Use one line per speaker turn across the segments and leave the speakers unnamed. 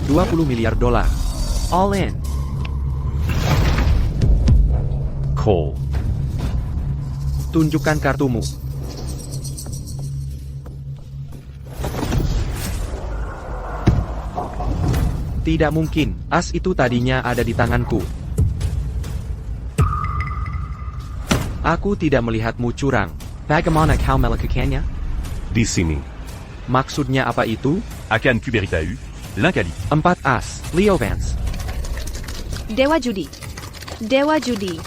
$20 miliar. All in.
Call.
Tunjukkan kartumu. Tidak mungkin, as itu tadinya ada di tanganku. Aku tidak melihatmu curang. Bagaimana kau melakukannya?
Di sini.
Maksudnya apa itu?
Akan Kuberitahu. L'Incali.
4 as, Leo Vance.
Dewa judi. Dewa judi.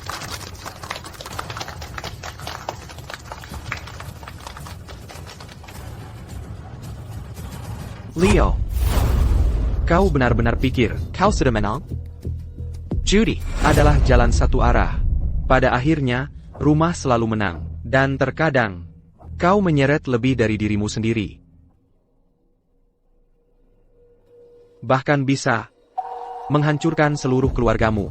Leo. Kau benar-benar pikir kau sudah menang? Judi adalah jalan satu arah. Pada akhirnya, rumah selalu menang. Dan terkadang, kau menyeret lebih dari dirimu sendiri. Bahkan bisa menghancurkan seluruh keluargamu.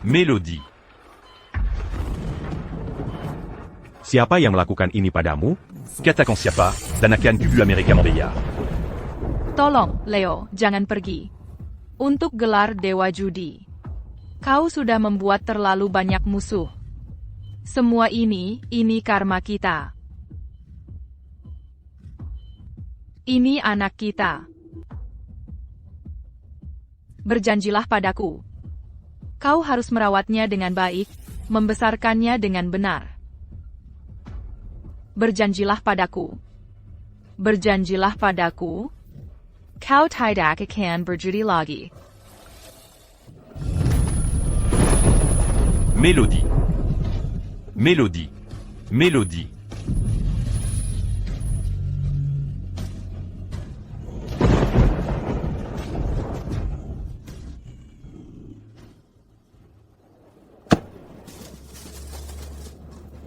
Melody. Siapa yang melakukan ini padamu? Katakan siapa, dan akan kubu Amerika membayar.
Tolong, Leo, jangan pergi. Untuk gelar Dewa Judi. Kau sudah membuat terlalu banyak musuh. Semua ini karma kita. Ini anak kita. Berjanjilah padaku. Kau harus merawatnya dengan baik, membesarkannya dengan benar. Berjanjilah padaku. Berjanjilah padaku. Kau tidak akan berjudi lagi.
Melody. Melody. Melody.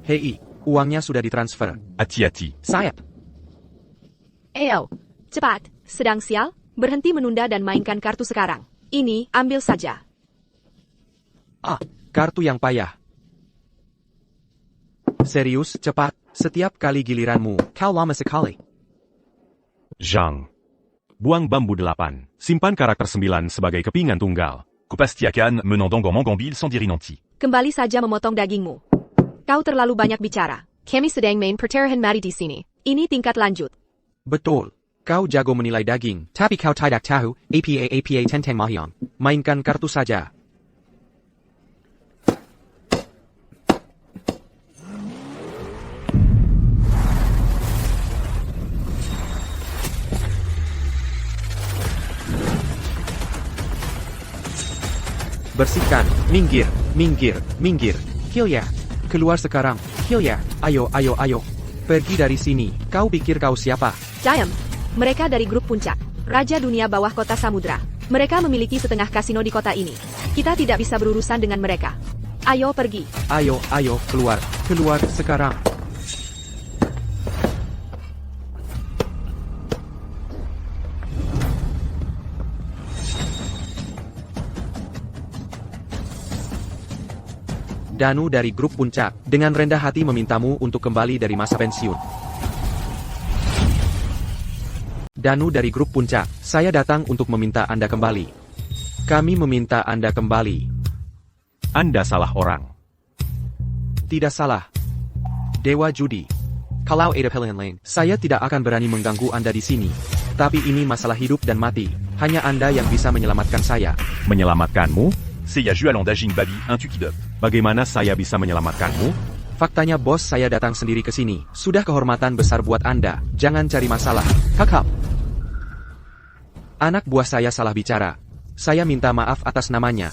Hei, uangnya sudah ditransfer.
Hati-hati.
Sayap.
Ayo, cepat, sedang sial, berhenti menunda dan mainkan kartu sekarang. Ini, ambil saja.
Ah, kartu yang payah. Serius, cepat, setiap kali giliranmu, kau lama sekali.
Zhang. Buang bambu 8. Simpan karakter 9 sebagai kepingan tunggal. Kupastiakan menang Dongomongombil sans diri nanti.
Kembali saja memotong dagingmu. Kau terlalu banyak bicara. Kami sedang main pertaruhan mati di sini. Ini tingkat lanjut.
Betul. Kau jago menilai daging, tapi kau tidak tahu, APA Tenteng Mahyang. Mainkan kartu saja. Bersihkan, minggir, minggir, minggir. Hilya, keluar sekarang. Hilya, ayo, ayo, ayo. Pergi dari sini. Kau pikir kau siapa?
Diam. Mereka dari grup puncak. Raja dunia bawah kota samudra. Mereka memiliki setengah kasino di kota ini. Kita tidak bisa berurusan dengan mereka. Ayo pergi.
Ayo, ayo, keluar. Keluar sekarang. Danu dari grup puncak, dengan rendah hati memintamu untuk kembali dari masa pensiun. Danu dari grup puncak, saya datang untuk meminta Anda kembali. Kami meminta Anda kembali.
Anda salah orang.
Tidak salah. Dewa Judi. Kalau ada pilihan lain, saya tidak akan berani mengganggu Anda di sini. Tapi ini masalah hidup dan mati. Hanya Anda yang bisa menyelamatkan saya.
Menyelamatkanmu? Saya jualan daging babi un tukidop. Bagaimana saya bisa menyelamatkanmu?
Faktanya bos saya datang sendiri ke sini. Sudah kehormatan besar buat Anda. Jangan cari masalah. Kakak. Anak buah saya salah bicara. Saya minta maaf atas namanya.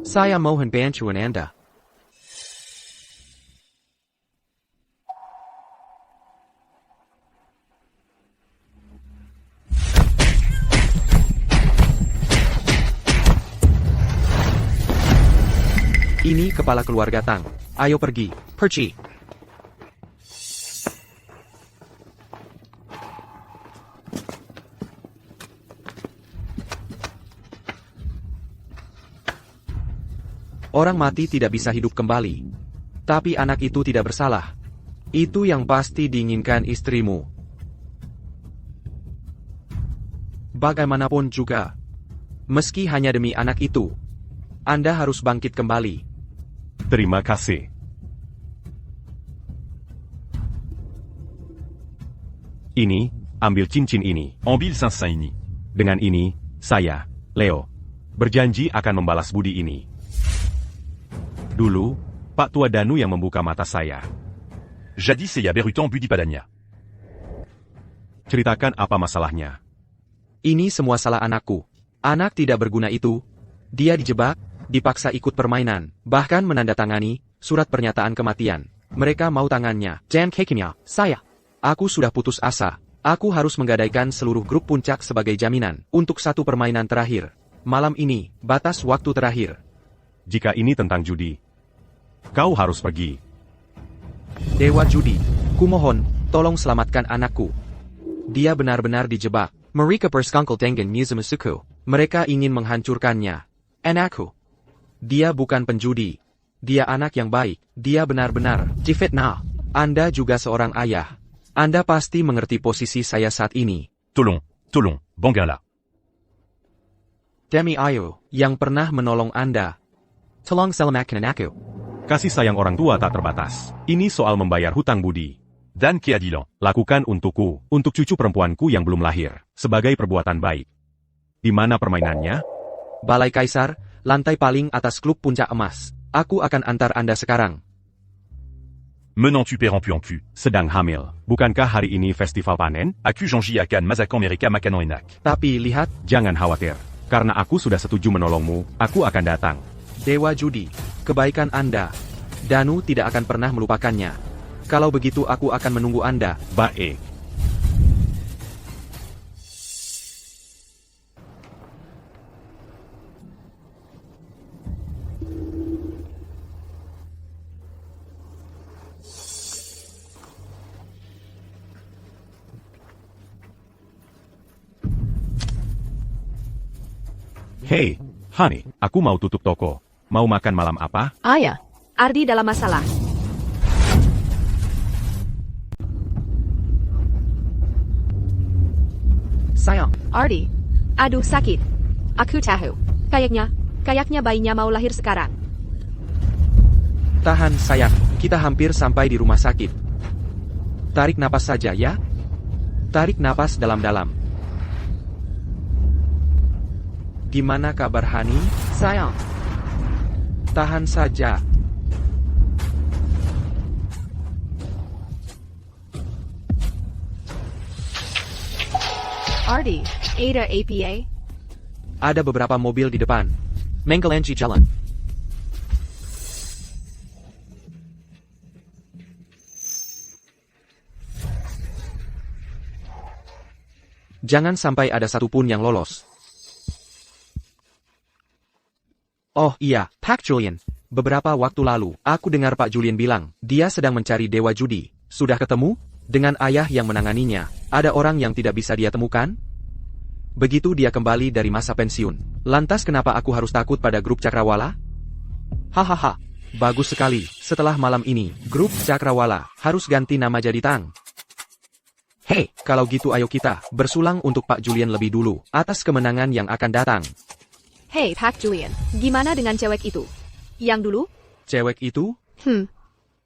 Saya mohon bantuan Anda. Ini kepala keluarga Tang. Ayo pergi. Pergi. Orang mati tidak bisa hidup kembali. Tapi anak itu tidak bersalah. Itu yang pasti diinginkan istrimu. Bagaimanapun juga, meski hanya demi anak itu, Anda harus bangkit kembali.
Terima kasih. Ini, ambil cincin ini.
Ambil cincin ini.
Dengan ini, saya, Leo, berjanji akan membalas budi ini. Dulu, Pak Tua Danu yang membuka mata saya.
Jadis saya Berutan Budipadanya.
Ceritakan apa masalahnya.
Ini semua salah anakku. Anak tidak berguna itu. Dia dijebak, dipaksa ikut permainan, bahkan menandatangani surat pernyataan kematian. Mereka mau tangannya. Jam cake-nya, saya. Aku sudah putus asa. Aku harus menggadaikan seluruh grup puncak sebagai jaminan untuk satu permainan terakhir. Malam ini, batas waktu terakhir.
Jika ini tentang judi, kau harus pergi.
Dewa judi, kumohon, tolong selamatkan anakku. Dia benar-benar dijebak. Mereka perskangkel dengan Mizumitsuku. Mereka ingin menghancurkannya. Anakku. Dia bukan penjudi. Dia anak yang baik. Dia benar-benar difitnah. Anda juga seorang ayah. Anda pasti mengerti posisi saya saat ini.
Tolong, banggalah.
Demi Ayo, yang pernah menolong Anda. Tolong selamatkan anakku.
Kasih sayang orang tua tak terbatas. Ini soal membayar hutang budi.
Dan keadilan.
Lakukan untukku, untuk cucu perempuanku yang belum lahir, sebagai perbuatan baik. Di mana permainannya?
Balai Kaisar, lantai paling atas klub puncak emas. Aku akan antar Anda sekarang.
Menantu perempuan ku.
Sedang hamil. Bukankah hari ini festival panen?
Aku janji akan masakan mereka makanan enak.
Tapi lihat,
Jangan khawatir. Karena aku sudah setuju menolongmu, aku akan datang.
Dewa Judi, kebaikan Anda. Danu tidak akan pernah melupakannya. Kalau begitu aku akan menunggu Anda.
Baik. Hey, honey, aku mau tutup toko. Mau makan malam apa?
Ayah, Ardi dalam masalah.
Sayang,
Ardi, aduh sakit. Aku tahu. Kayaknya bayinya mau lahir sekarang.
tahan sayang, kita hampir sampai di rumah sakit. Tarik napas saja ya. Tarik napas dalam-dalam. Gimana kabar Hani? Sayang. Tahan saja.
Ardi, ada APA?
Ada beberapa mobil di depan. Menggelanci jalan. Jangan sampai ada satupun yang lolos. Oh iya, Pak Julian. Beberapa waktu lalu, aku dengar Pak Julian bilang, dia sedang mencari dewa judi. Sudah ketemu? Dengan ayah yang menanganinya, ada orang yang tidak bisa dia temukan? Begitu dia kembali dari masa pensiun. Lantas kenapa aku harus takut pada grup Cakrawala? Hahaha, bagus sekali. Setelah malam ini, grup Cakrawala harus ganti nama jadi Tang. Hei, kalau gitu ayo kita bersulang untuk Pak Julian lebih dulu, atas kemenangan yang akan datang.
Hey Pak Julian, gimana dengan cewek itu? Yang dulu?
Cewek itu?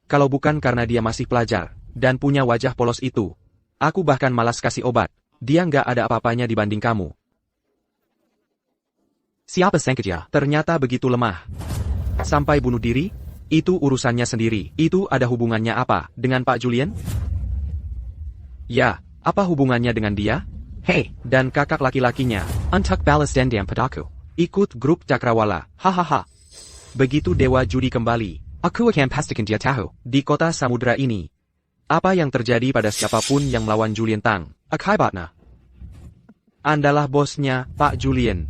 Kalau
bukan karena dia masih pelajar, dan punya wajah polos itu, aku bahkan malas kasih obat. Dia nggak ada apa-apanya dibanding kamu. Siapa sangka ternyata begitu lemah. Sampai bunuh diri? Itu urusannya sendiri. Itu ada hubungannya apa dengan Pak Julian? Ya, apa hubungannya dengan dia? Hei, dan kakak laki-lakinya, untuk balas dendam padaku. Ikut grup Cakrawala, hahaha. Begitu Dewa Judi kembali, aku akan pastikan dia tahu, di kota samudra ini, apa yang terjadi pada siapapun yang melawan Julian Tang. Akibatnya, Andalah bosnya, Pak Julian.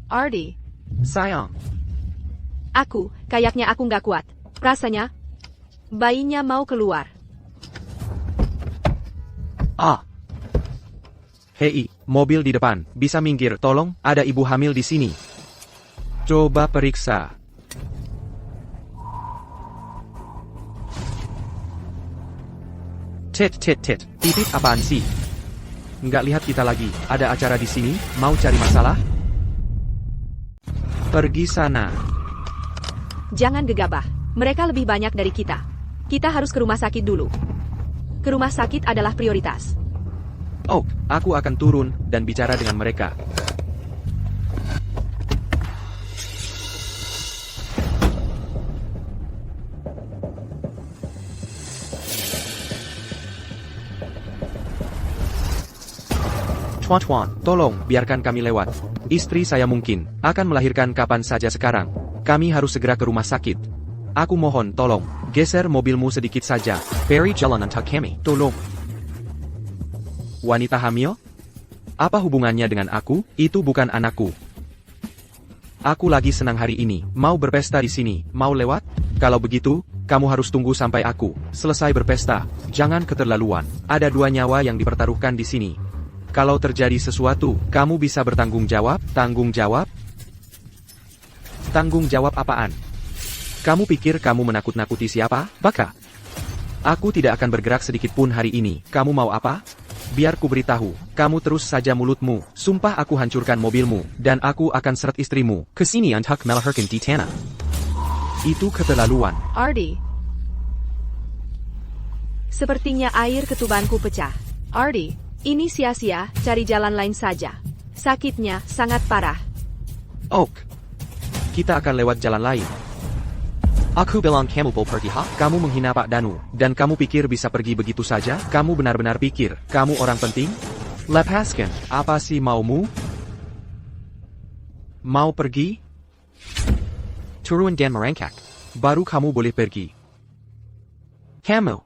Ardi,
Sayang,
kayaknya aku nggak kuat. Rasanya, bayinya mau keluar.
Hei, mobil di depan, bisa minggir tolong, ada ibu hamil di sini. Coba periksa. Tit. Titit apaan sih? Nggak lihat kita lagi, ada acara di sini, mau cari masalah? Pergi sana.
Jangan gegabah. Mereka lebih banyak dari kita. Kita harus ke rumah sakit dulu. Ke rumah sakit adalah prioritas.
Oh, aku akan turun dan bicara dengan mereka. Tuan, tolong, biarkan kami lewat. Istri saya mungkin akan melahirkan kapan saja sekarang. Kami harus segera ke rumah sakit. Aku mohon, tolong, geser mobilmu sedikit saja. Beri jalan untuk kami, tolong. Wanita hamil? Apa hubungannya dengan aku? Itu bukan anakku. Aku lagi senang hari ini, mau berpesta di sini, mau lewat? Kalau begitu, kamu harus tunggu sampai aku selesai berpesta. Jangan keterlaluan, ada 2 nyawa yang dipertaruhkan di sini. Kalau terjadi sesuatu, kamu bisa bertanggung jawab? Tanggung jawab? Tanggung jawab apaan? Kamu pikir kamu menakut-nakuti siapa? Baka? Aku tidak akan bergerak sedikit pun hari ini. Kamu mau apa? Biar ku beritahu, kamu terus saja mulutmu. Sumpah aku hancurkan mobilmu, dan aku akan seret istrimu ke sini untuk melahirkan di tanah. Itu keterlaluan.
Ardi. Sepertinya air ketubanku pecah. Ardi. Ini sia-sia, cari jalan lain saja. Sakitnya sangat parah.
Oak. Kita akan lewat jalan lain. Aku bilang kamu mau pergi, ha? Kamu menghina Pak Danu, dan kamu pikir bisa pergi begitu saja? Kamu benar-benar pikir, kamu orang penting? Lepaskan, apa sih maumu? Mau pergi? Turun dan merangkak. Baru kamu boleh pergi. Kamu.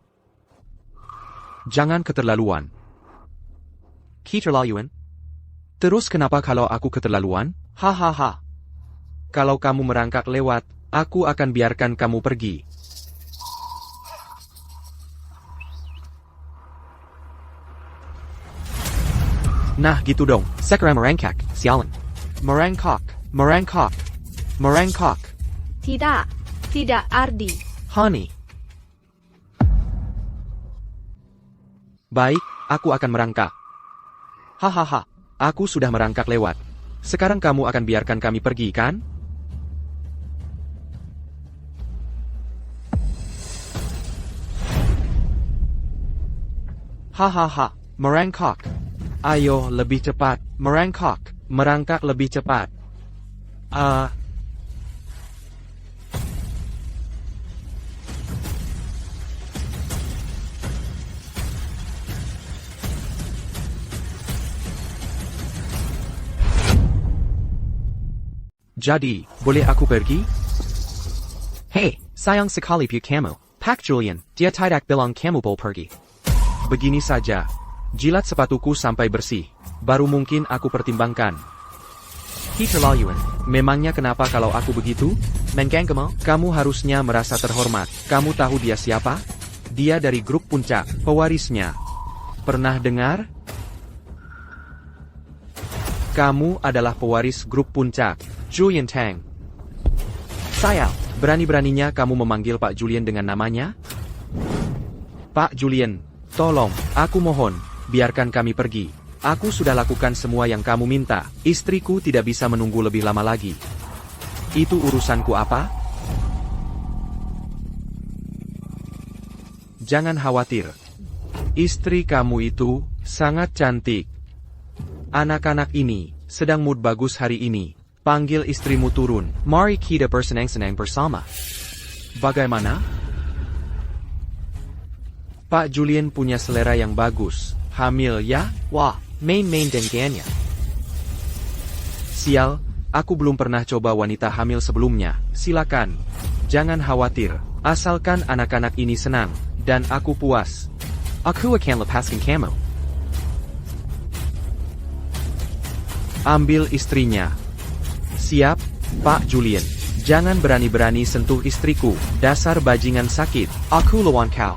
Jangan keterlaluan. Keterlaluan? Terus kenapa kalau aku keterlaluan? Hahaha. Kalau kamu merangkak lewat, aku akan biarkan kamu pergi. Nah gitu dong, sekarang merangkak, sialan. Merangkak.
Tidak Ardi.
Honey. Baik, aku akan merangkak. Hahaha, aku sudah merangkak lewat. Sekarang kamu akan biarkan kami pergi, kan? Hahaha, merangkak. Ayo, lebih cepat, merangkak. Merangkak lebih cepat. Jadi, boleh aku pergi? Hei, sayang sekali pu kamu. Pak Julian, dia tidak bilang kamu boleh pergi. Begini saja. Jilat sepatuku sampai bersih. Baru mungkin aku pertimbangkan. Keterlaluan. Memangnya kenapa kalau aku begitu? Mengganggu? Kamu harusnya merasa terhormat. Kamu tahu dia siapa? Dia dari grup puncak, pewarisnya. Pernah dengar? Kamu adalah pewaris grup puncak. Julian Tang. Saya, berani-beraninya kamu memanggil Pak Julian dengan namanya? Pak Julian, tolong, aku mohon, biarkan kami pergi. Aku sudah lakukan semua yang kamu minta. Istriku tidak bisa menunggu lebih lama lagi. Itu urusanku apa? Jangan khawatir. Istri kamu itu sangat cantik. Anak-anak ini sedang mood bagus hari ini. Panggil istrimu turun. Mari kita bersenang-senang bersama. Bagaimana? Pak Julian punya selera yang bagus. Hamil ya? Wah, main-main dengannya. Sial, aku belum pernah coba wanita hamil sebelumnya. Silakan. Jangan khawatir. Asalkan anak-anak ini senang. Dan aku puas. Aku akan lepaskan kamu. Ambil istrinya. Siap, Pak Julian. Jangan berani-berani sentuh istriku. Dasar bajingan sakit. Aku lawan kau.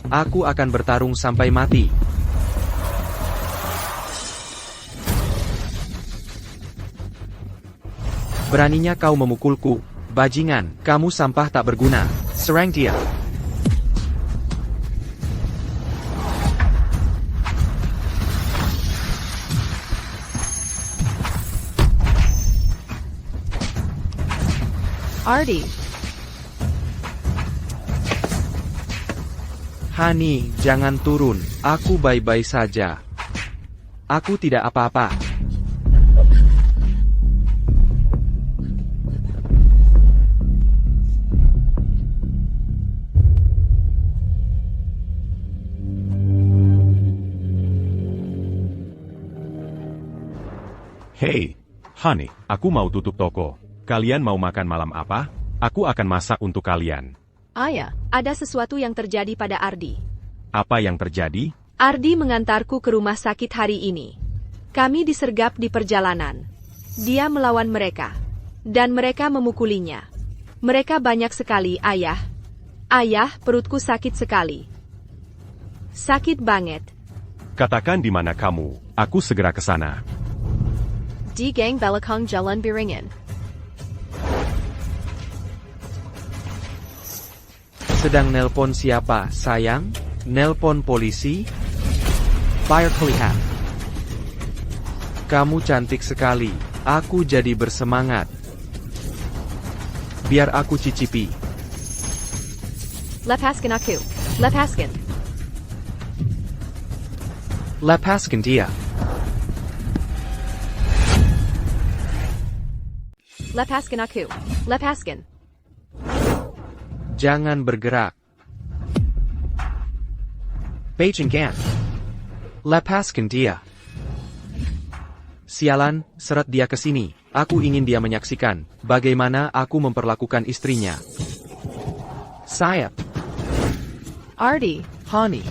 Aku akan bertarung sampai mati. . Beraninya kau memukulku. Bajingan, kamu sampah tak berguna. Serang dia.
Ardi,
Hani, jangan turun. Aku baik-baik saja. Aku tidak apa-apa.
Hei, Honey, aku mau tutup toko. Kalian mau makan malam apa? Aku akan masak untuk kalian.
Ayah,
Ada sesuatu yang terjadi pada Ardi.
Apa yang terjadi?
Ardi mengantarku ke rumah sakit hari ini. Kami disergap di perjalanan. Dia melawan mereka. Dan mereka memukulinya. Mereka banyak sekali, Ayah. Ayah, perutku sakit sekali. Sakit banget.
Katakan di mana kamu. Aku segera ke sana.
di Gang Belakang Jalan Biringin.
Sedang nelpon siapa, sayang? Nelpon polisi? Bayar kelihat. Kamu cantik sekali. Aku jadi bersemangat. Biar aku cicipi.
Lepaskan aku. Lepaskan.
Lepaskan dia.
Lepaskan aku. Lepaskan.
Jangan bergerak. Bajingan. Lepaskan dia. Sialan, seret dia ke sini. Aku ingin dia menyaksikan bagaimana aku memperlakukan istrinya. Sayap.
Ardi,
Honey.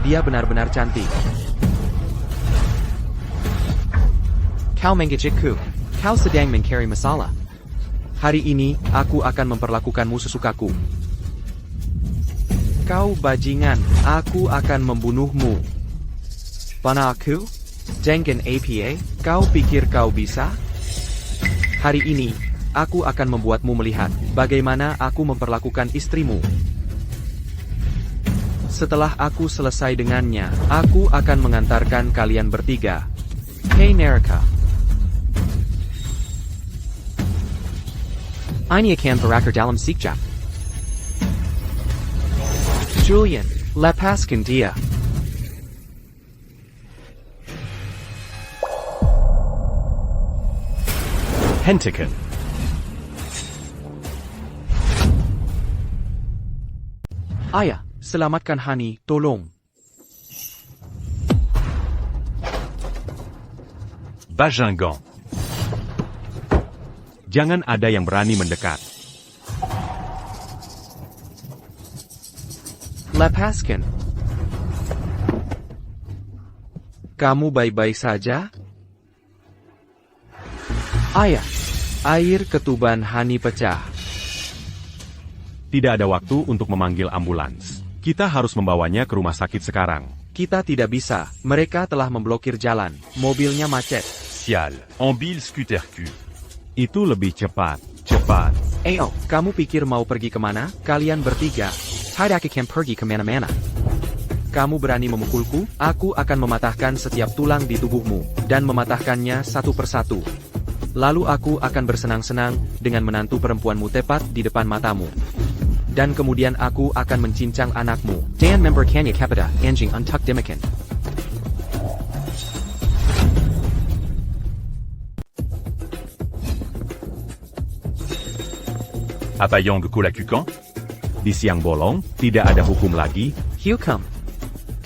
Dia benar-benar cantik. Kau mengejekku. Kau sedang mencari masalah. Hari ini, aku akan memperlakukanmu sesukaku. Kau bajingan, aku akan membunuhmu. Pana aku? Jangan APA, kau pikir kau bisa? Hari ini, aku akan membuatmu melihat bagaimana aku memperlakukan istrimu. Setelah aku selesai dengannya, aku akan mengantarkan kalian bertiga. Hey Neraka. Ini akan berakhir dalam sekejap. Julian, lepaskan dia.
Hentikan.
Ayah, selamatkan Hani, tolong.
Bajingan. Jangan ada yang berani mendekat.
Lepaskan. Kamu baik-baik saja? Ayah, air ketuban Hani pecah.
Tidak ada waktu untuk memanggil ambulans. Kita harus membawanya ke rumah sakit sekarang.
Kita tidak bisa, mereka telah memblokir jalan, mobilnya macet.
Sial, Ambil Scooter Q.
Itu lebih cepat. Cepat.
Ayo, kamu pikir mau pergi kemana? Kalian bertiga. Tidak akan pergi kemana-mana. Kamu berani memukulku? Aku akan mematahkan setiap tulang di tubuhmu, dan mematahkannya satu persatu. Lalu aku akan bersenang-senang dengan menantu perempuanmu tepat di depan matamu. Dan kemudian aku akan mencincang anakmu. Dan memberkannya kepada anjing untuk demikian.
Apa yang kau lakukan?
Di siang bolong, tidak ada hukum lagi.
Hukum.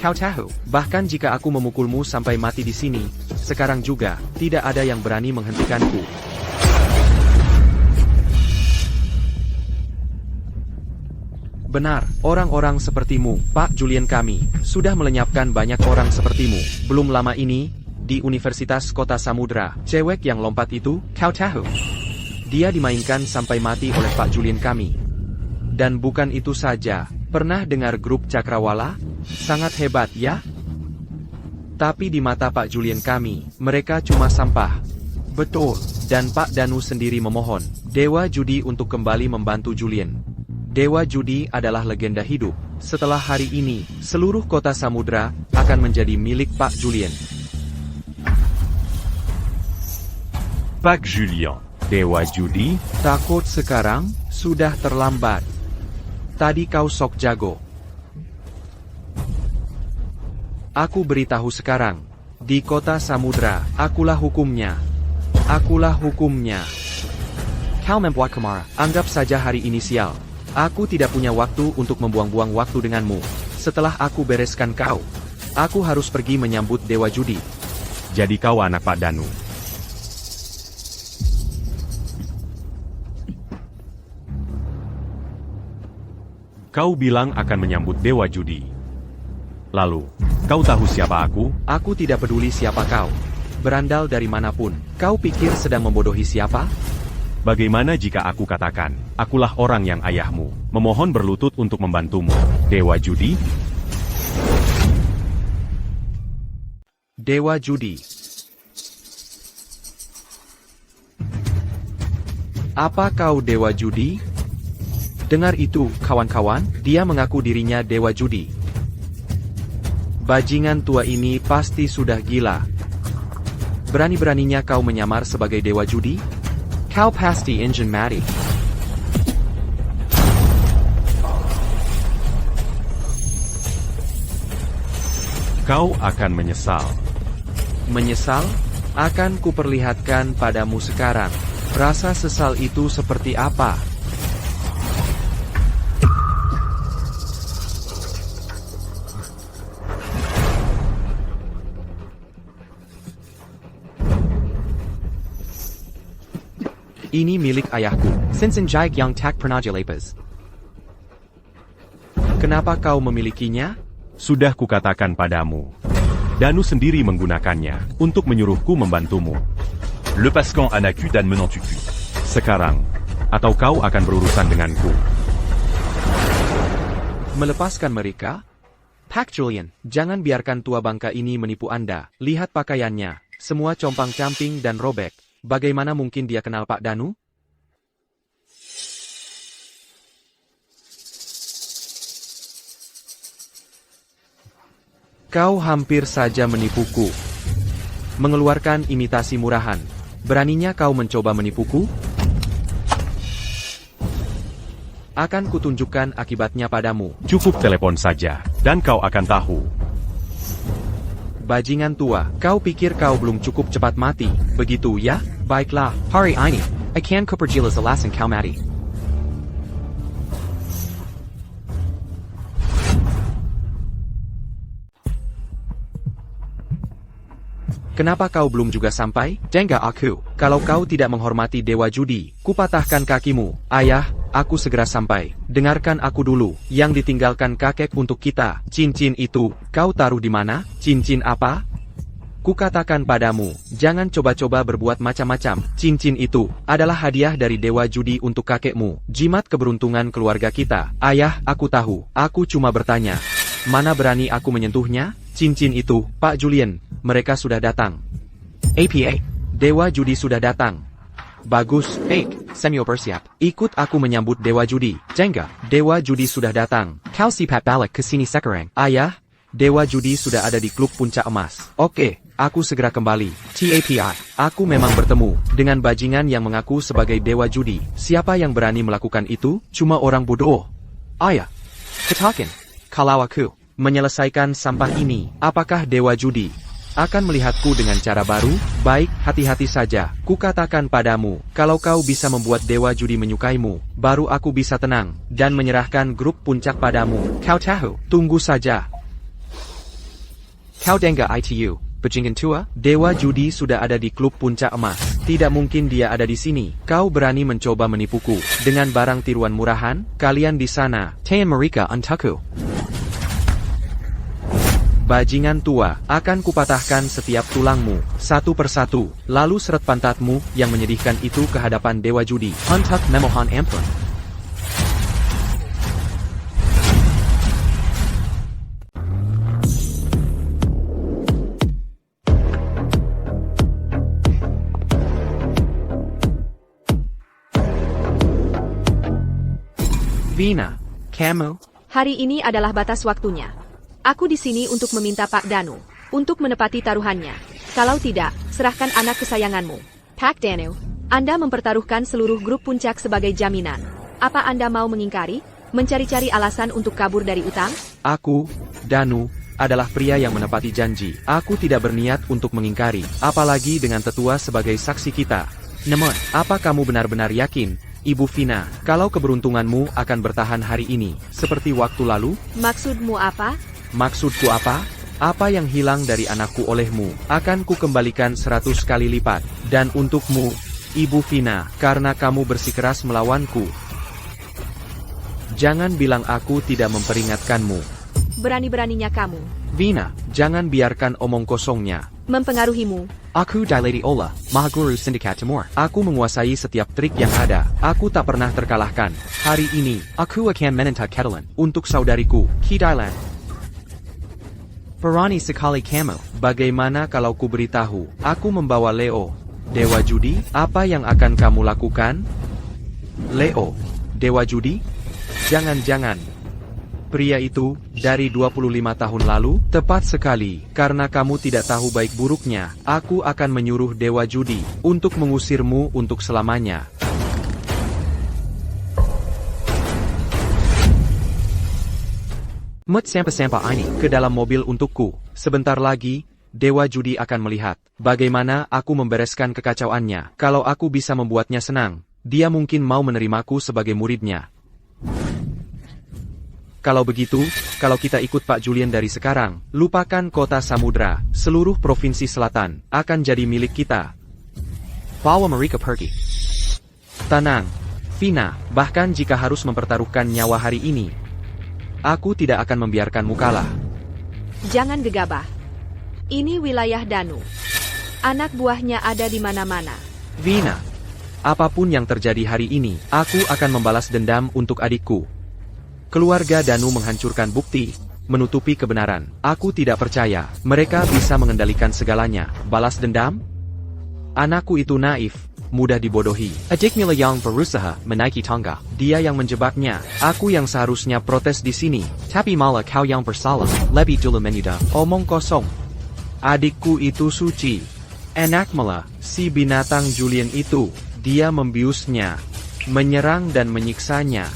Kau tahu, bahkan jika aku memukulmu sampai mati di sini, sekarang juga, tidak ada yang berani menghentikanku. Benar, orang-orang sepertimu, Pak Julian kami, sudah melenyapkan banyak orang sepertimu. Belum lama ini, di Universitas Kota Samudra, cewek yang lompat itu, kau tahu. Dia dimainkan sampai mati oleh Pak Julian kami. Dan bukan itu saja, pernah dengar grup Cakrawala? Sangat hebat ya? Tapi di mata Pak Julian kami, mereka cuma sampah. Betul, dan Pak Danu sendiri memohon Dewa Judi untuk kembali membantu Julien. Dewa Judi adalah legenda hidup. Setelah hari ini, seluruh kota samudra akan menjadi milik Pak Julien.
Pak Julien, Dewa Judi,
Takut sekarang, sudah terlambat. Tadi kau sok jago. Aku beritahu sekarang. Di kota samudra, akulah hukumnya. Akulah hukumnya. Kau membuat kemara. Anggap saja hari ini sial. Aku tidak punya waktu untuk membuang-buang waktu denganmu. Setelah aku bereskan kau, aku harus pergi menyambut Dewa Judi.
jadi kau anak Pak Danu. Kau bilang akan menyambut Dewa Judi. Lalu, kau tahu siapa aku?
Aku tidak peduli siapa kau. Berandal dari manapun. Kau pikir sedang membodohi siapa?
Bagaimana jika aku katakan, akulah orang yang ayahmu, memohon berlutut untuk membantumu, Dewa Judi?
Dewa Judi. Apa kau Dewa Judi? Dengar itu, kawan-kawan, dia mengaku dirinya Dewa Judi. Bajingan tua ini pasti sudah gila. Berani-beraninya kau menyamar sebagai Dewa Judi? Kau pasti engine mati.
Kau akan menyesal.
Menyesal? Akan kuperlihatkan padamu sekarang. Rasa sesal itu seperti apa? Ini milik ayahku. Sinsenjai yang tak pernah jelepas. Kenapa kau memilikinya?
Sudah kukatakan padamu. Danu sendiri menggunakannya untuk menyuruhku membantumu.
Le Pascan Anaku dan Menantuku.
Sekarang, atau kau akan berurusan denganku.
Melepaskan mereka? Pak Julien, jangan biarkan tua bangka ini menipu Anda. Lihat pakaiannya, semua compang-camping dan robek. Bagaimana mungkin dia kenal Pak Danu? Kau hampir saja menipuku. Mengeluarkan imitasi murahan. Beraninya kau mencoba menipuku? Akan kutunjukkan akibatnya padamu.
Cukup telepon saja, dan kau akan tahu.
Bajingan tua, kau pikir kau belum cukup cepat mati, begitu ya? Baiklah, hari ini, akan kuperjelas alasan kau mati. Kenapa kau belum juga sampai? Dengar aku, kalau kau tidak menghormati Dewa Judi, kupatahkan kakimu. Ayah, aku segera sampai. Dengarkan aku dulu, yang ditinggalkan kakek untuk kita. Cincin itu, kau taruh di mana? Cincin apa? Kukatakan padamu, jangan coba-coba berbuat macam-macam. Cincin itu adalah hadiah dari Dewa Judi untuk kakekmu. Jimat keberuntungan keluarga kita. Ayah, aku tahu. Aku cuma bertanya. Mana berani aku menyentuhnya? Cincin itu, Pak Julien. Mereka sudah datang. APA. Dewa Judi sudah datang. Bagus, baik. Semio bersiap. Ikut aku menyambut Dewa Judi. Jengga, Dewa Judi sudah datang. Kau sipat balik ke sini sekarang. Ayah, Dewa Judi sudah ada di klub Puncak Emas. Oke, aku segera kembali. TAPI. Aku memang bertemu dengan bajingan yang mengaku sebagai Dewa Judi. Siapa yang berani melakukan itu? Cuma orang bodoh. Ayah, katakan. Kalau aku menyelesaikan sampah ini, apakah Dewa Judi akan melihatku dengan cara baru? Baik, hati-hati saja. Kukatakan padamu, kalau kau bisa membuat Dewa Judi menyukaimu, baru aku bisa tenang, dan menyerahkan grup puncak padamu. Kau tahu, tunggu saja. Kau dengar itu, bajingan tua? Dewa Judi sudah ada di klub Puncak Emas. Tidak mungkin dia ada di sini. Kau berani mencoba menipuku dengan barang tiruan murahan? Kalian di sana, Tayan mereka untukku. Bajingan tua, akan kupatahkan setiap tulangmu, satu persatu, lalu seret pantatmu yang menyedihkan itu ke hadapan Dewa Judi. Hantak memohon ampun. Vina, kamu?
Hari ini adalah batas waktunya. Aku di sini untuk meminta Pak Danu untuk menepati taruhannya. Kalau tidak, serahkan anak kesayanganmu. Pak Danu, Anda mempertaruhkan seluruh grup puncak sebagai jaminan. Apa Anda mau mengingkari? Mencari-cari alasan untuk kabur dari utang?
Aku, Danu, adalah pria yang menepati janji. Aku tidak berniat untuk mengingkari, apalagi dengan tetua sebagai saksi kita. Namun, apa kamu benar-benar yakin, Ibu Vina, kalau keberuntunganmu akan bertahan hari ini, seperti waktu lalu?
Maksudmu apa?
Maksudku apa? Apa yang hilang dari anakku olehmu, akan kukembalikan 100 kali lipat. Dan untukmu, Ibu Vina, karena kamu bersikeras melawanku. Jangan bilang aku tidak memperingatkanmu.
Berani-beraninya kamu
Vina, jangan biarkan omong kosongnya.
mempengaruhimu.
Aku Lady Ola, Mahaguru Sindikat Timur. Aku menguasai setiap trik yang ada. Aku tak pernah terkalahkan. Hari ini, aku akan meminta ketelan untuk saudariku, Kidailan. Perani sekali kamu. Bagaimana kalau ku beritahu, aku membawa Leo, Dewa Judi? Apa yang akan kamu lakukan? Leo, Dewa Judi? Jangan-jangan. Pria itu, dari 25 tahun lalu, tepat sekali, karena kamu tidak tahu baik buruknya, aku akan menyuruh Dewa Judi untuk mengusirmu untuk selamanya. Mut sampah-sampah ini ke dalam mobil untukku. Sebentar lagi, Dewa Judi akan melihat bagaimana aku membereskan kekacauannya. Kalau aku bisa membuatnya senang, dia mungkin mau menerimaku sebagai muridnya. Kalau begitu, kalau kita ikut Pak Julian dari sekarang, lupakan kota Samudra, seluruh provinsi selatan, akan jadi milik kita. Bawa mereka pergi. Tenang, Vina, bahkan jika harus mempertaruhkan nyawa hari ini, aku tidak akan membiarkanmu kalah.
Jangan gegabah. Ini wilayah Danu. Anak buahnya ada di mana-mana.
Vina, apapun yang terjadi hari ini, aku akan membalas dendam untuk adikku. Keluarga Danu menghancurkan bukti, menutupi kebenaran. Aku tidak percaya, mereka bisa mengendalikan segalanya. Balas dendam? Anakku itu naif, mudah dibodohi. Adiknya yang berusaha menaiki tangga. Dia yang menjebaknya. Aku yang seharusnya protes di sini. Tapi malah kau yang bersalah. Lebih dulu menyidang. Omong kosong. Adikku itu suci. Enak malah, si binatang Julian itu. Dia membiusnya, menyerang dan menyiksanya.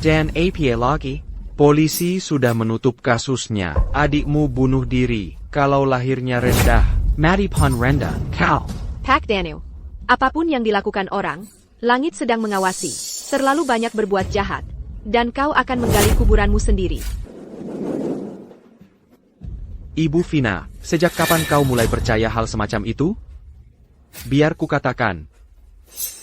Dan apa lagi? Polisi sudah menutup kasusnya. Adikmu bunuh diri. Kalau lahirnya rendah, mati pun rendah. Kau.
Pak Danu, apapun yang dilakukan orang, langit sedang mengawasi. Terlalu banyak berbuat jahat, dan kau akan menggali kuburanmu sendiri.
Ibu Vina, sejak kapan kau mulai percaya hal semacam itu? Biar ku katakan.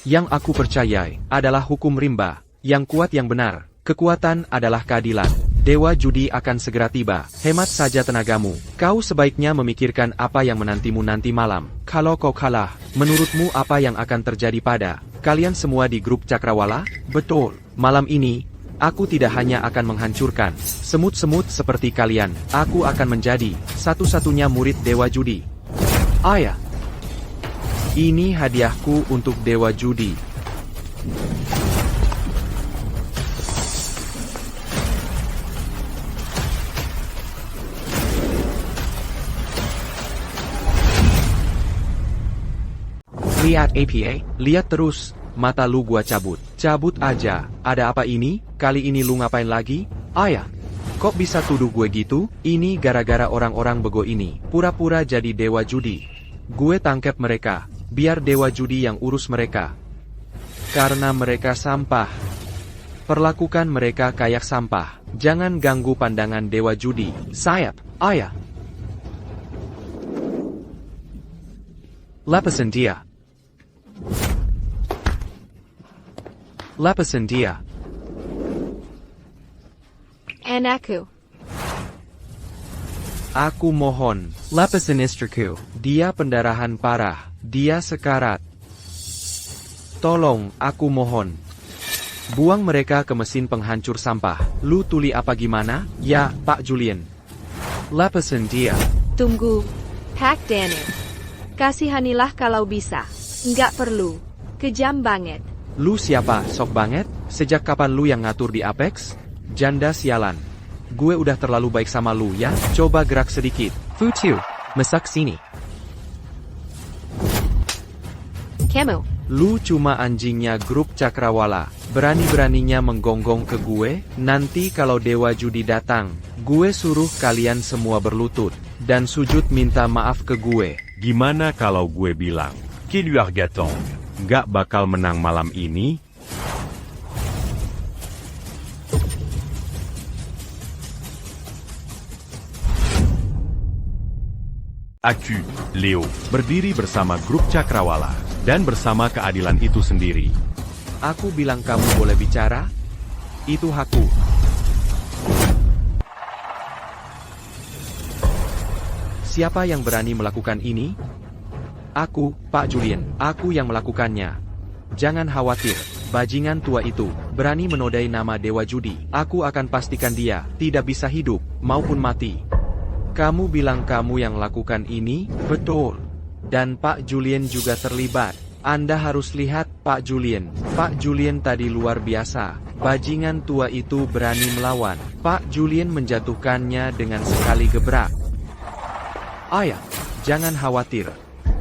Yang aku percayai adalah hukum rimba, yang kuat yang benar. Kekuatan adalah keadilan. Dewa Judi akan segera tiba. Hemat saja tenagamu. Kau sebaiknya memikirkan apa yang menantimu nanti malam. Kalau kau kalah, menurutmu apa yang akan terjadi pada kalian semua di grup Cakrawala? Betul. Malam ini, aku tidak hanya akan menghancurkan semut-semut seperti kalian. Aku akan menjadi satu-satunya murid Dewa Judi. Ayah. Ini hadiahku untuk Dewa Judi. Lihat APA, lihat terus, mata lu gua cabut. Cabut aja, ada apa ini? Kali ini lu ngapain lagi? Ayah, kok bisa tuduh gue gitu? Ini gara-gara orang-orang bego ini, pura-pura jadi Dewa Judi. Gue tangkap mereka, biar Dewa Judi yang urus mereka. Karena mereka sampah. Perlakukan mereka kayak sampah. Jangan ganggu pandangan Dewa Judi. Sayap, ayah. Lepasin dia. Lepasin dia.
Anakku.
Aku mohon, lepasin istriku. Dia pendarahan parah. Dia sekarat. Tolong, aku mohon. Buang mereka ke mesin penghancur sampah. Lu tuli apa gimana? Ya, Pak Julian. Lepasin dia.
Tunggu. Pak Danu. Kasihanilah kalau bisa. Nggak perlu. Kejam banget.
Lu siapa, sok banget? Sejak kapan lu yang ngatur di Apex? Janda sialan. Gue udah terlalu baik sama lu ya, coba gerak sedikit. Futu, mesak sini.
Kamu,
Lu cuma anjingnya grup Cakrawala, berani-beraninya menggonggong ke gue. Nanti kalau Dewa Judi datang, gue suruh kalian semua berlutut dan sujud minta maaf ke gue.
Gimana kalau gue bilang,
Kelu Argatong.
nggak bakal menang malam ini?
Aku, Leo.
Berdiri bersama grup Cakrawala, dan bersama keadilan itu sendiri.
Aku bilang kamu boleh bicara? Itu hakku. Siapa yang berani melakukan ini? Aku, Pak Julian. Aku yang melakukannya. Jangan khawatir, bajingan tua itu berani menodai nama Dewa Judi. Aku akan pastikan dia tidak bisa hidup maupun mati. Kamu bilang kamu yang lakukan ini? Betul. Dan Pak Julian juga terlibat. Anda harus lihat Pak Julian. Pak Julian tadi luar biasa. Bajingan tua itu berani melawan. Pak Julian menjatuhkannya dengan sekali gebrak. Ayah, jangan khawatir.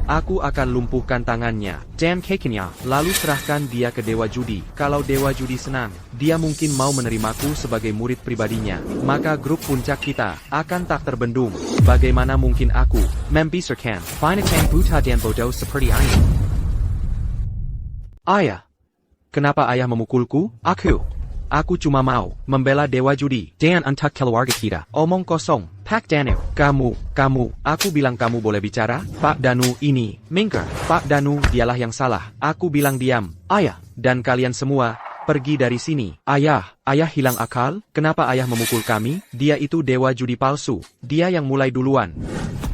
Aku akan lumpuhkan tangannya. Damn cake-nya. Lalu serahkan dia ke Dewa Judi. Kalau Dewa Judi senang, dia mungkin mau menerimaku sebagai murid pribadinya. Maka grup puncak kita akan tak terbendung. Bagaimana mungkin aku membesarkan binatang buta dan bodoh seperti ini? Ayah, kenapa ayah memukulku? Aku cuma mau membela Dewa Judi dan untuk keluarga kita. Omong kosong, Pak Danu. Aku bilang kamu boleh bicara. Pak Danu ini, mingker. Pak Danu dialah yang salah. Aku bilang diam. Ayah, dan kalian semua, pergi dari sini. Ayah hilang akal? Kenapa ayah memukul kami? Dia itu Dewa Judi palsu. Dia yang mulai duluan.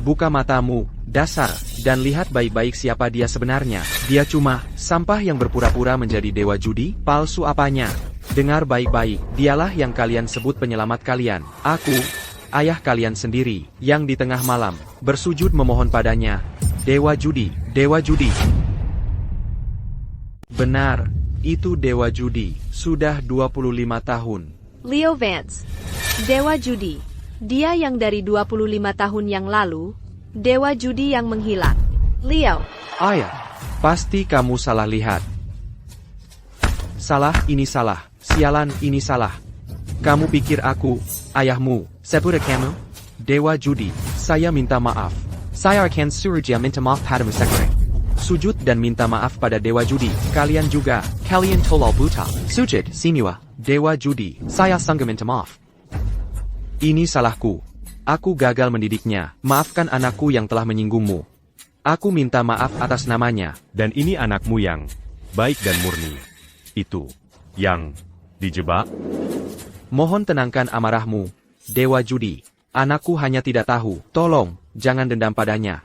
Buka matamu, dasar, dan lihat baik-baik siapa dia sebenarnya. Dia cuma sampah yang berpura-pura menjadi Dewa Judi. Palsu apanya? Dengar baik-baik, dialah yang kalian sebut penyelamat kalian. Aku, ayah kalian sendiri, yang di tengah malam, bersujud memohon padanya. Dewa Judi. Benar, itu Dewa Judi, sudah 25 tahun.
Leo Vance. Dewa Judi. Dia yang dari 25 tahun yang lalu, Dewa Judi yang menghilang. Leo.
Ayah, pasti kamu salah lihat. Salah, ini salah. Sialan, ini salah. Kamu pikir aku, ayahmu, sepura kamu? Dewa Judi, saya minta maaf. Saya akan suruh minta maaf padamu sekre. Sujud dan minta maaf pada Dewa Judi. Kalian juga, kalian tolol buta. Sujud, semua. Dewa Judi, saya sanggup minta maaf. Ini salahku. Aku gagal mendidiknya. Maafkan anakku yang telah menyinggungmu. Aku minta maaf atas namanya.
Dan ini anakmu yang baik dan murni. Itu yang dijebak.
Mohon tenangkan amarahmu, Dewa Judi. Anakku hanya tidak tahu. Tolong, jangan dendam padanya.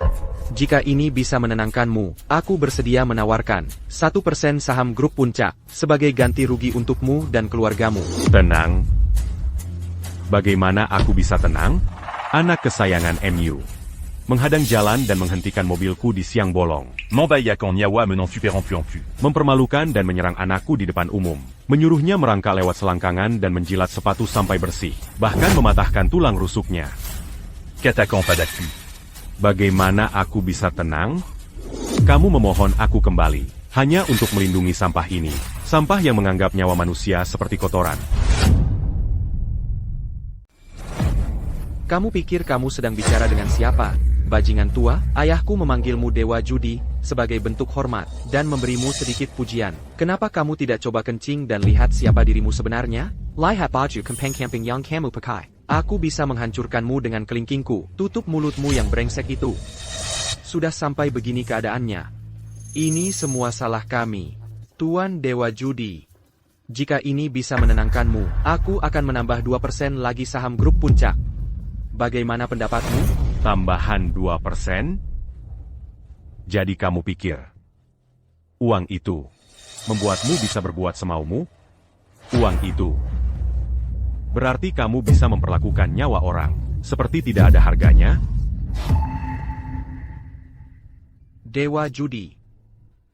Jika ini bisa menenangkanmu, aku bersedia menawarkan 1% saham grup puncak sebagai ganti rugi untukmu dan keluargamu.
Tenang. Bagaimana aku bisa tenang? Anak kesayangan MU menghadang jalan dan menghentikan mobilku di siang bolong.
M'embayakan nyawa menant super empu.
Mempermalukan dan menyerang anakku di depan umum. Menyuruhnya merangkak lewat selangkangan dan menjilat sepatu sampai bersih. Bahkan mematahkan tulang rusuknya.
Katakan padaku.
Bagaimana aku bisa tenang? Kamu memohon aku kembali. Hanya untuk melindungi sampah ini. Sampah yang menganggap nyawa manusia seperti kotoran.
Kamu pikir kamu sedang bicara dengan siapa? Bajingan tua, ayahku memanggilmu Dewa Judi sebagai bentuk hormat dan memberimu sedikit pujian. Kenapa kamu tidak coba kencing dan lihat siapa dirimu sebenarnya? Lihat baju camping yang kamu pakai. Aku bisa menghancurkanmu dengan kelingkingku. Tutup mulutmu yang brengsek itu. Sudah sampai begini keadaannya. Ini semua salah kami. Tuan Dewa Judi. Jika ini bisa menenangkanmu, aku akan menambah 2% lagi saham grup puncak. Bagaimana pendapatmu?
Tambahan 2%? Jadi kamu pikir uang itu membuatmu bisa berbuat semaumu? Uang itu berarti kamu bisa memperlakukan nyawa orang seperti tidak ada harganya?
Dewa Judi.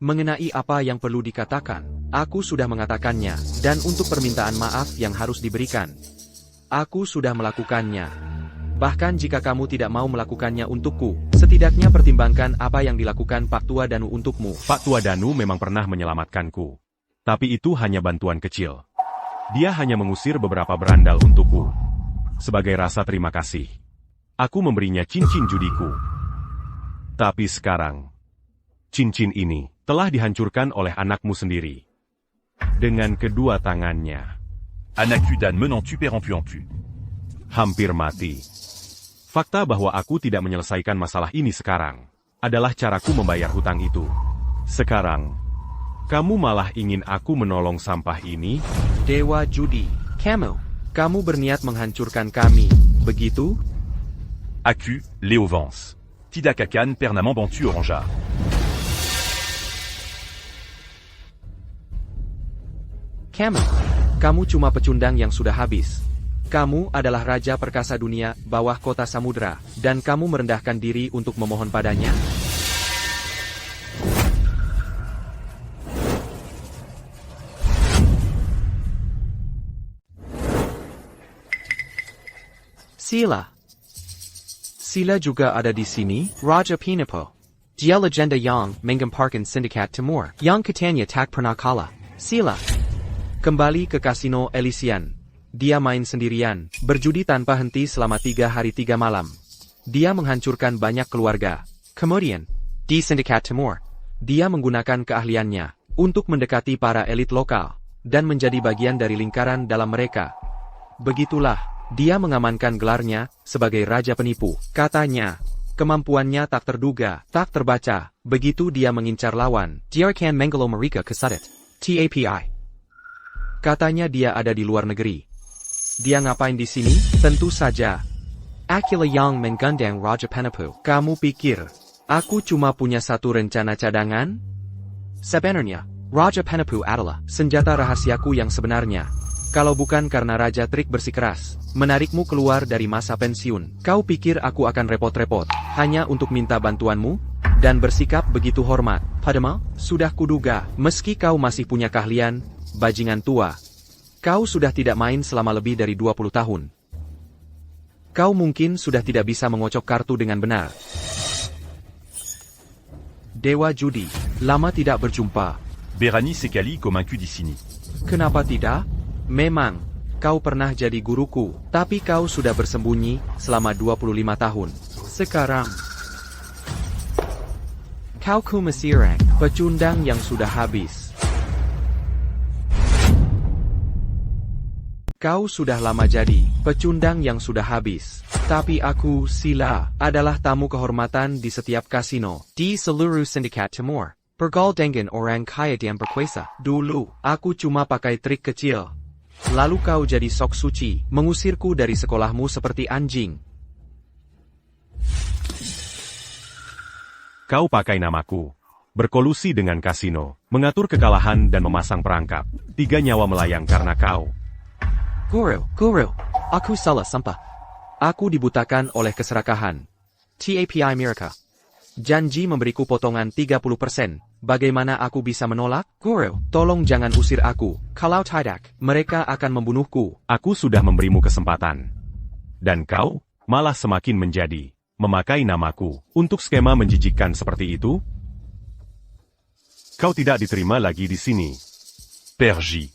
Mengenai apa yang perlu dikatakan? Aku sudah mengatakannya, dan untuk permintaan maaf yang harus diberikan. Aku sudah melakukannya. Bahkan jika kamu tidak mau melakukannya untukku, setidaknya pertimbangkan apa yang dilakukan Pak Tua Danu untukmu.
Pak Tua Danu memang pernah menyelamatkanku. Tapi itu hanya bantuan kecil. Dia hanya mengusir beberapa berandal untukku. Sebagai rasa terima kasih, aku memberinya cincin judiku. Tapi sekarang, cincin ini telah dihancurkan oleh anakmu sendiri. Dengan kedua tangannya.
Anakudan menant tu perrompu en pu.
Hampir mati. Fakta bahwa aku tidak menyelesaikan masalah ini sekarang adalah caraku membayar hutang itu. Sekarang, kamu malah ingin aku menolong sampah ini?
Dewa Judi, kamu berniat menghancurkan kami, begitu?
Aku, Léo Vance. Tidakakan pernaman bantu orangeard.
Kamu cuma pecundang yang sudah habis. Kamu adalah Raja Perkasa Dunia bawah kota samudra, dan kamu merendahkan diri untuk memohon padanya? Sila juga ada di sini, Raja Pinapo. Dia legenda yang menggemparkan sindikat Timur, yang katanya tak pernah kalah. Sila kembali ke Kasino Elysian. Dia main sendirian, berjudi tanpa henti selama 3 hari 3 malam. Dia menghancurkan banyak keluarga. Kemudian, di Sindikat Timur, dia menggunakan keahliannya untuk mendekati para elit lokal dan menjadi bagian dari lingkaran dalam mereka. Begitulah, dia mengamankan gelarnya sebagai Raja Penipu. Katanya, kemampuannya tak terduga, tak terbaca. Begitu dia mengincar lawan, dia akan menggelo mereka ke sadet. TAPI. Katanya dia ada di luar negeri. Dia ngapain di sini? Tentu saja. Akulah yang menggandeng Raja Penipu. Kamu pikir, aku cuma punya satu rencana cadangan? Sebenarnya, Raja Penipu adalah senjata rahasiaku yang sebenarnya. Kalau bukan karena Raja Trik bersikeras menarikmu keluar dari masa pensiun, kau pikir aku akan repot-repot hanya untuk minta bantuanmu? Dan bersikap begitu hormat padamu? Sudah kuduga, meski kau masih punya keahlian, bajingan tua. Kau sudah tidak main selama lebih dari 20 tahun. Kau mungkin sudah tidak bisa mengocok kartu dengan benar. Dewa Judi, lama tidak berjumpa.
Berani Sekali convaincu di sini.
Kenapa tidak? Memang, kau pernah jadi guruku, tapi kau sudah bersembunyi selama 25 tahun. Sekarang, kau kumasirang, pecundang yang sudah habis. Kau sudah lama jadi pecundang yang sudah habis. Tapi aku, Sila, adalah tamu kehormatan di setiap kasino di seluruh Sindikat Timur. Pergal dengan orang kaya dan berkuasa. Dulu, aku cuma pakai trik kecil. Lalu kau jadi sok suci, mengusirku dari sekolahmu seperti anjing.
Kau pakai namaku, berkolusi dengan kasino, mengatur kekalahan dan memasang perangkap. 3 nyawa melayang karena kau.
Guru, aku salah sampah. Aku dibutakan oleh keserakahan. TAPI Mirka. Janji memberiku potongan 30%. Bagaimana aku bisa menolak? Guru, tolong jangan usir aku. Kalau tidak, mereka akan membunuhku.
Aku sudah memberimu kesempatan. Dan kau, malah semakin menjadi, memakai namaku, untuk skema menjijikkan seperti itu? Kau tidak diterima lagi di sini.
Perji.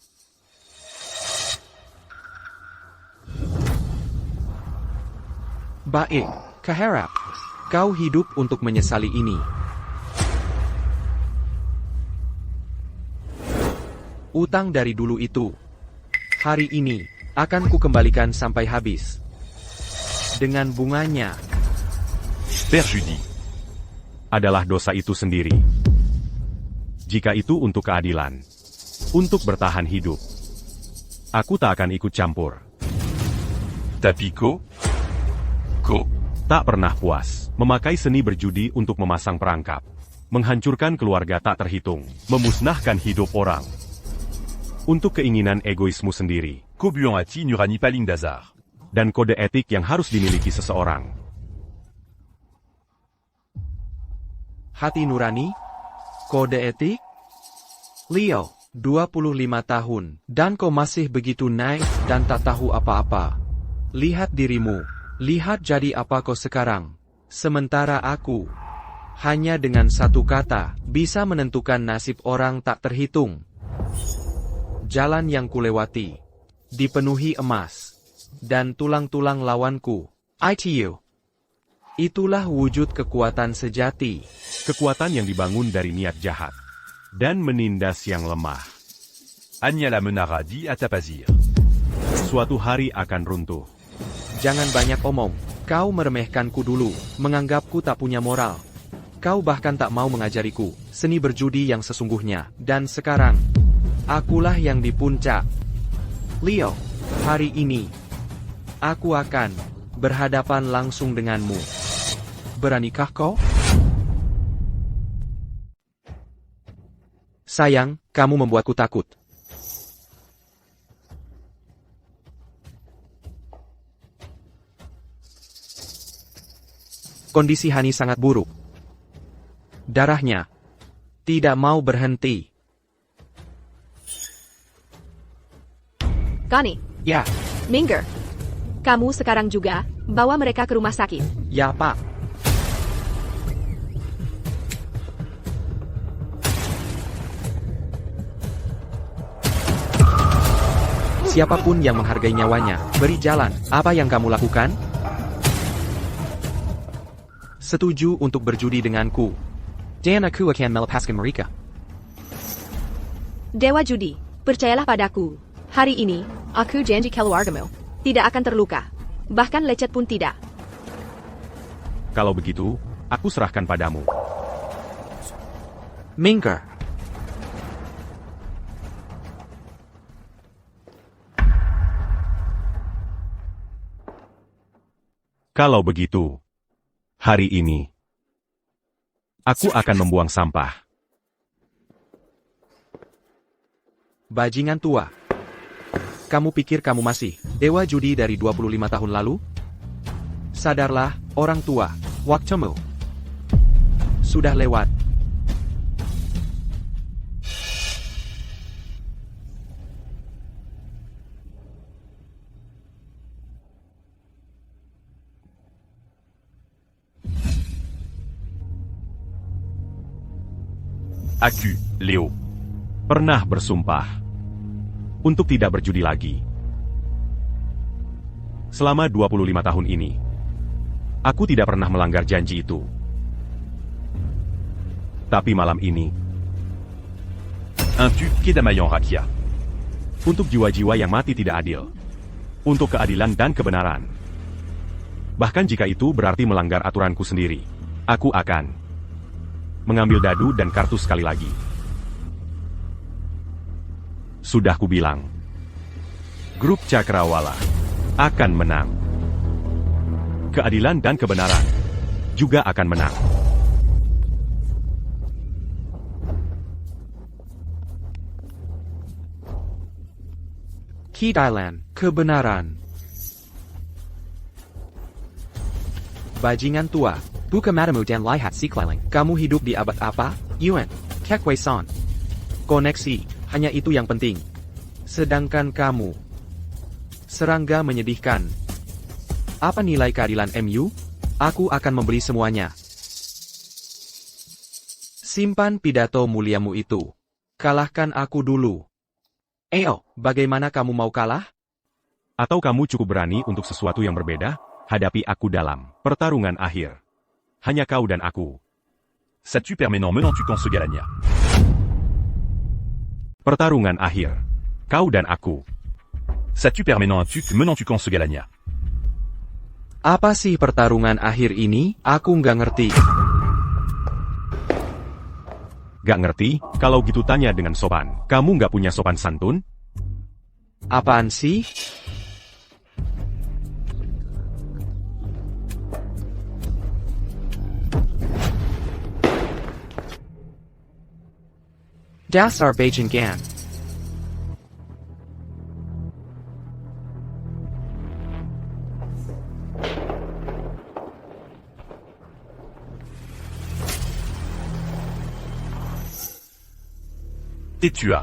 Baik, keharap kau hidup untuk menyesali ini. Utang dari dulu itu, hari ini, akan kukembalikan sampai habis. Dengan bunganya.
Perjudi.
Adalah dosa itu sendiri. Jika itu untuk keadilan, untuk bertahan hidup, aku tak akan ikut campur.
Tapi ko?
Tak pernah puas, memakai seni berjudi untuk memasang perangkap, menghancurkan keluarga tak terhitung, memusnahkan hidup orang. Untuk keinginan egoismu sendiri.
Kobuan ati nurani paling dazar.
Dan kode etik yang harus dimiliki seseorang.
Hati nurani? Kode etik? Leo, 25 tahun, dan kau masih begitu naif dan tak tahu apa-apa. Lihat dirimu, lihat jadi apa kau sekarang. Sementara aku, hanya dengan satu kata, bisa menentukan nasib orang tak terhitung. Jalan yang kulewati, dipenuhi emas, dan tulang-tulang lawanku. ITU. Itulah wujud kekuatan sejati.
Kekuatan yang dibangun dari niat jahat dan menindas yang lemah.
Anya la menara dit à Tapazir.
Suatu hari akan runtuh.
Jangan banyak omong. Kau meremehkanku dulu, menganggapku tak punya moral. Kau bahkan tak mau mengajariku seni berjudi yang sesungguhnya. Dan sekarang, akulah yang di puncak. Leo, hari ini, aku akan berhadapan langsung denganmu. Beranikah kau? Sayang, kamu membuatku takut. Kondisi Hani sangat buruk. Darahnya tidak mau berhenti.
Connie,
Ya,
Minger. Kamu sekarang juga, bawa mereka ke rumah sakit.
ya Pak. Siapapun yang menghargai nyawanya, beri jalan. Apa yang kamu lakukan? Setuju untuk berjudi denganku. Dan aku akan melepaskan mereka.
Dewa Judi, percayalah padaku. Hari ini, aku janji keluargamu tidak akan terluka. Bahkan lecet pun tidak.
Kalau begitu, aku serahkan padamu.
Minger.
Kalau begitu, hari ini, aku akan membuang sampah.
Bajingan tua. Kamu pikir kamu masih dewa judi dari 25 tahun lalu? Sadarlah, orang tua, waktumu sudah lewat.
Aku, Leo, pernah bersumpah untuk tidak berjudi lagi. Selama 25 tahun ini, aku tidak pernah melanggar janji itu. Tapi malam ini,
Un tu Kedamayan Rakia.
untuk jiwa-jiwa yang mati tidak adil, untuk keadilan dan kebenaran. Bahkan jika itu berarti melanggar aturanku sendiri, aku akan mengambil dadu dan kartu sekali lagi. Sudah kubilang, grup Cakrawala akan menang. Keadilan dan kebenaran juga akan menang.
Keadilan, kebenaran. Bajingan tua. Buka matamu dan lihat sekeliling. Kamu hidup di abad apa? Yuan. Kekwesan. Koneksi. Hanya itu yang penting. Sedangkan kamu. Serangga menyedihkan. Apa nilai keadilan MU? Aku akan membeli semuanya. Simpan pidato muliamu itu. Kalahkan aku dulu. Bagaimana kamu mau kalah?
Atau kamu cukup berani untuk sesuatu yang berbeda? Hadapi aku dalam pertarungan akhir. Hanya kau dan aku.
Sais-tu permanent menant tu se Galania.
Pertarungan akhir. Kau dan aku.
Sais-tu permanent tu menant tu se Galania.
Apa sih pertarungan akhir ini? Aku nggak ngerti.
Gak ngerti? Kalau gitu tanya dengan sopan. Kamu nggak punya sopan santun?
Apaan sih? Dasar Bajingan.
Tais-tu.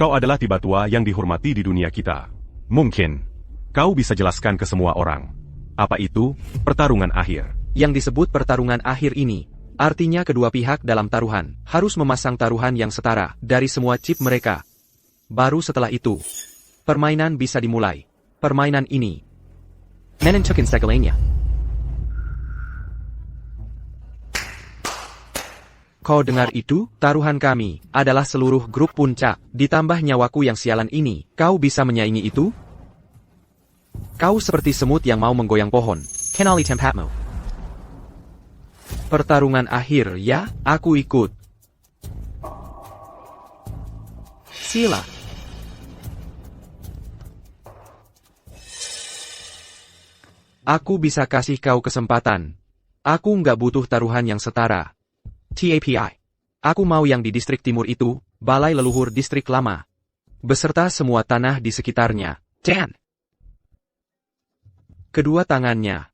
Kau adalah tiba tua yang dihormati di dunia kita. Mungkin, kau bisa jelaskan ke semua orang. Apa itu pertarungan akhir?
Yang disebut pertarungan akhir ini, artinya kedua pihak dalam taruhan harus memasang taruhan yang setara dari semua chip mereka. Baru setelah itu, permainan bisa dimulai. Permainan ini menentukan segalanya. Kau dengar itu? Taruhan kami adalah seluruh grup puncak, ditambah nyawaku yang sialan ini. Kau bisa menyaingi itu? Kau seperti semut yang mau menggoyang pohon. Kenali tempatmu. Pertarungan akhir ya, aku ikut. Sila. Aku bisa kasih kau kesempatan. Aku nggak butuh taruhan yang setara. TAPI. Aku mau yang di distrik timur itu, balai leluhur distrik lama. Beserta semua tanah di sekitarnya. Dan kedua tangannya.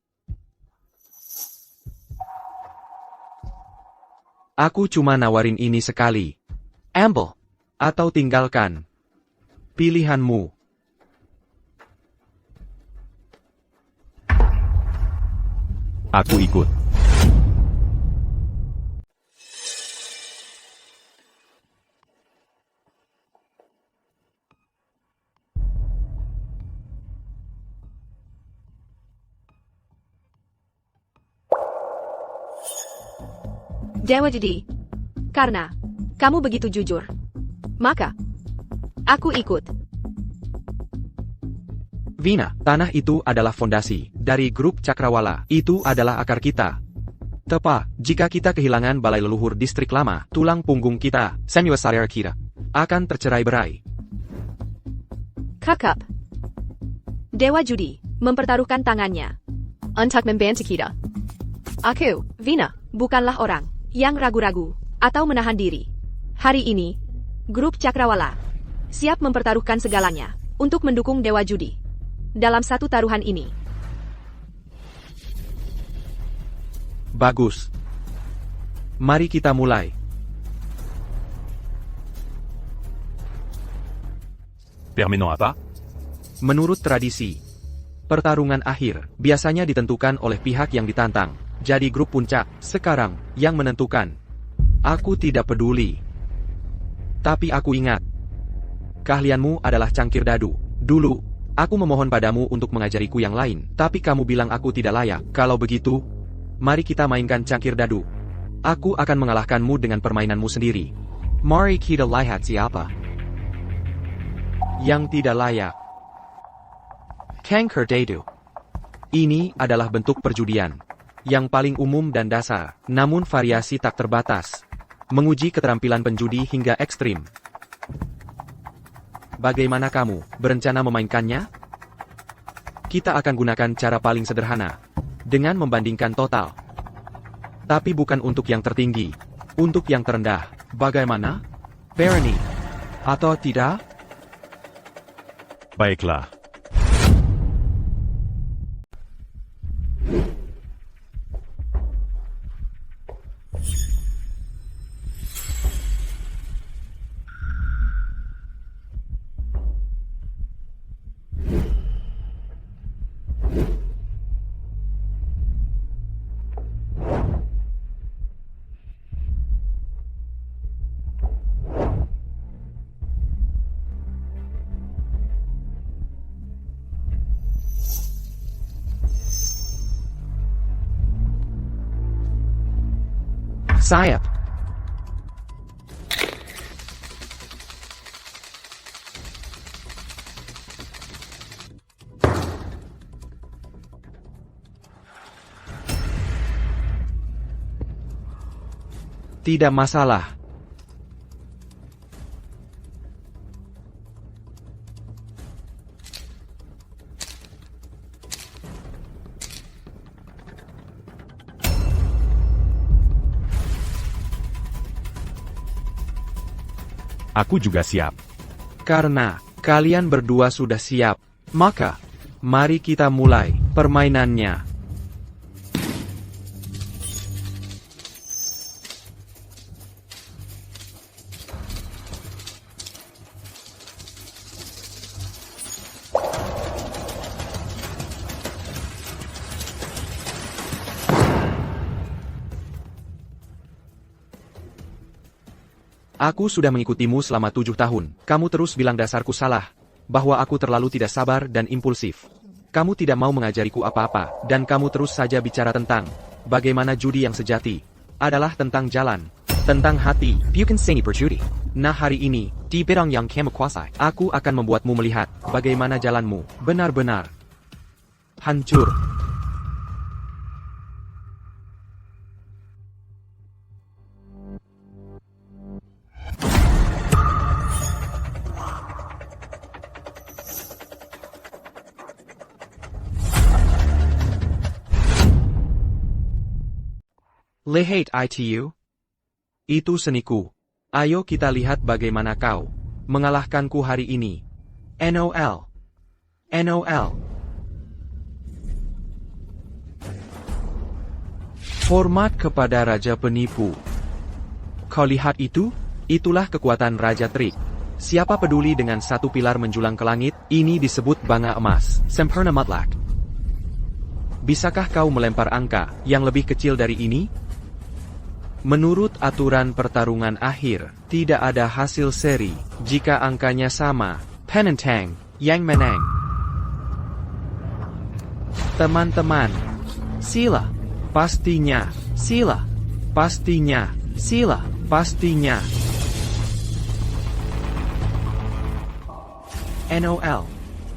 Aku cuma nawarin ini sekali. Ambil. Atau tinggalkan. Pilihanmu.
Aku ikut.
Dewa Judi. Karena kamu begitu jujur, maka aku ikut.
Vina, tanah itu adalah fondasi dari grup Cakrawala. Itu adalah akar kita. Tepat, jika kita kehilangan balai leluhur distrik lama, tulang punggung kita, senua sadar kita, akan tercerai-berai.
Kakap. Dewa Judi mempertaruhkan tangannya untuk membantu kita. Aku, Vina, bukanlah orang yang ragu-ragu atau menahan diri. Hari ini, grup Cakrawala siap mempertaruhkan segalanya untuk mendukung Dewa Judi dalam satu taruhan ini.
Bagus. Mari kita mulai.
Permanent à pas?
Menurut tradisi, pertarungan akhir biasanya ditentukan oleh pihak yang ditantang. Jadi grup puncak sekarang yang menentukan. Aku tidak peduli. Tapi aku ingat. Keahlianmu adalah cangkir dadu. Dulu, aku memohon padamu untuk mengajariku yang lain. Tapi kamu bilang aku tidak layak. Kalau begitu, mari kita mainkan cangkir dadu. Aku akan mengalahkanmu dengan permainanmu sendiri. Mari kita lihat siapa yang tidak layak. Cangkir dadu. Ini adalah bentuk perjudian yang paling umum dan dasar, namun variasi tak terbatas. Menguji keterampilan penjudi hingga ekstrim. Bagaimana kamu berencana memainkannya? Kita akan gunakan cara paling sederhana, dengan membandingkan total. Tapi bukan untuk yang tertinggi, untuk yang terendah. Bagaimana? Berani? Atau tidak?
Baiklah.
Sayap. Tidak masalah.
Aku juga siap.
Karena kalian berdua sudah siap, maka mari kita mulai permainannya. Aku sudah mengikutimu selama 7 tahun. Kamu terus bilang dasarku salah, bahwa aku terlalu tidak sabar dan impulsif. Kamu tidak mau mengajariku apa-apa, dan kamu terus saja bicara tentang bagaimana judi yang sejati adalah tentang jalan, tentang hati.
Bukan seni berjudi.
Nah hari ini,
Di bidang yang kamu kuasai.
aku akan membuatmu melihat bagaimana jalanmu benar-benar hancur. Lihat itu? Itu seniku. Ayo kita lihat bagaimana kau mengalahkanku hari ini. NOL. NOL. Hormat kepada Raja Penipu. Kau lihat itu? Itulah kekuatan Raja Trik. Siapa peduli dengan satu pilar menjulang ke langit? Ini disebut banga emas.
Sempurna mutlak.
Bisakah kau melempar angka yang lebih kecil dari ini? Menurut aturan pertarungan akhir, tidak ada hasil seri jika angkanya sama. Penentang yang menang. Teman-teman, sila, pastinya, sila, pastinya, sila, pastinya. NOL.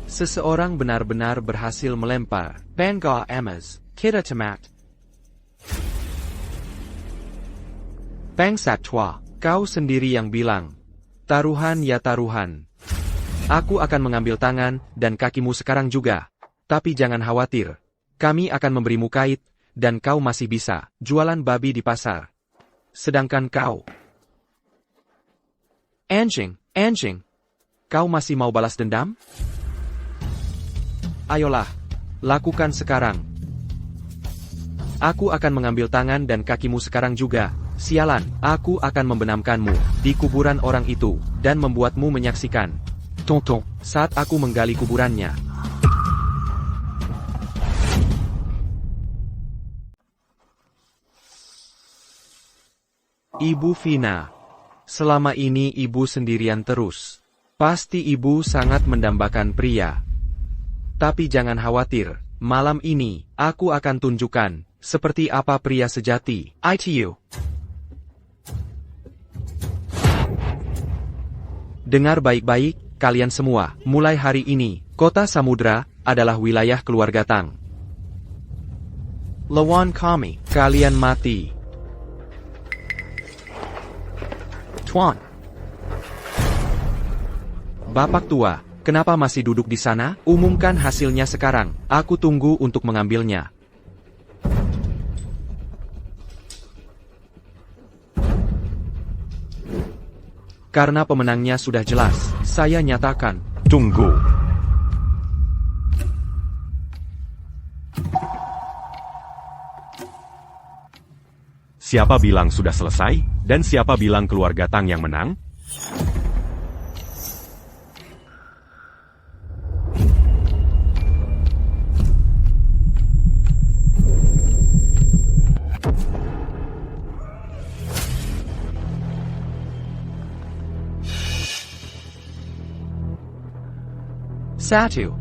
Seseorang benar-benar berhasil melempar banga emas. Kita tamat. Bangsat tua, kau sendiri yang bilang. Taruhan ya taruhan. Aku akan mengambil tangan dan kakimu sekarang juga. Tapi jangan khawatir. Kami akan memberimu kait, dan kau masih bisa jualan babi di pasar. Sedangkan kau... Anjing, anjing. Kau masih mau balas dendam? Ayolah, lakukan sekarang. Aku akan mengambil tangan dan kakimu sekarang juga. Sialan, aku akan membenamkanmu di kuburan orang itu, dan membuatmu menyaksikan tonton saat aku menggali kuburannya. Ibu Vina. Selama ini ibu sendirian terus. Pasti ibu sangat mendambakan pria. Tapi jangan khawatir, malam ini, aku akan tunjukkan seperti apa pria sejati. ITU. Dengar baik-baik, kalian semua, mulai hari ini, kota Samudra adalah wilayah keluarga Tang. Lawan kami, kalian mati.
Tuan.
Bapak tua, kenapa masih duduk di sana? Umumkan hasilnya sekarang, aku tunggu untuk mengambilnya. Karena pemenangnya sudah jelas, saya nyatakan.
Tunggu. Siapa bilang sudah selesai? Dan siapa bilang keluarga Tang yang menang?
Satu.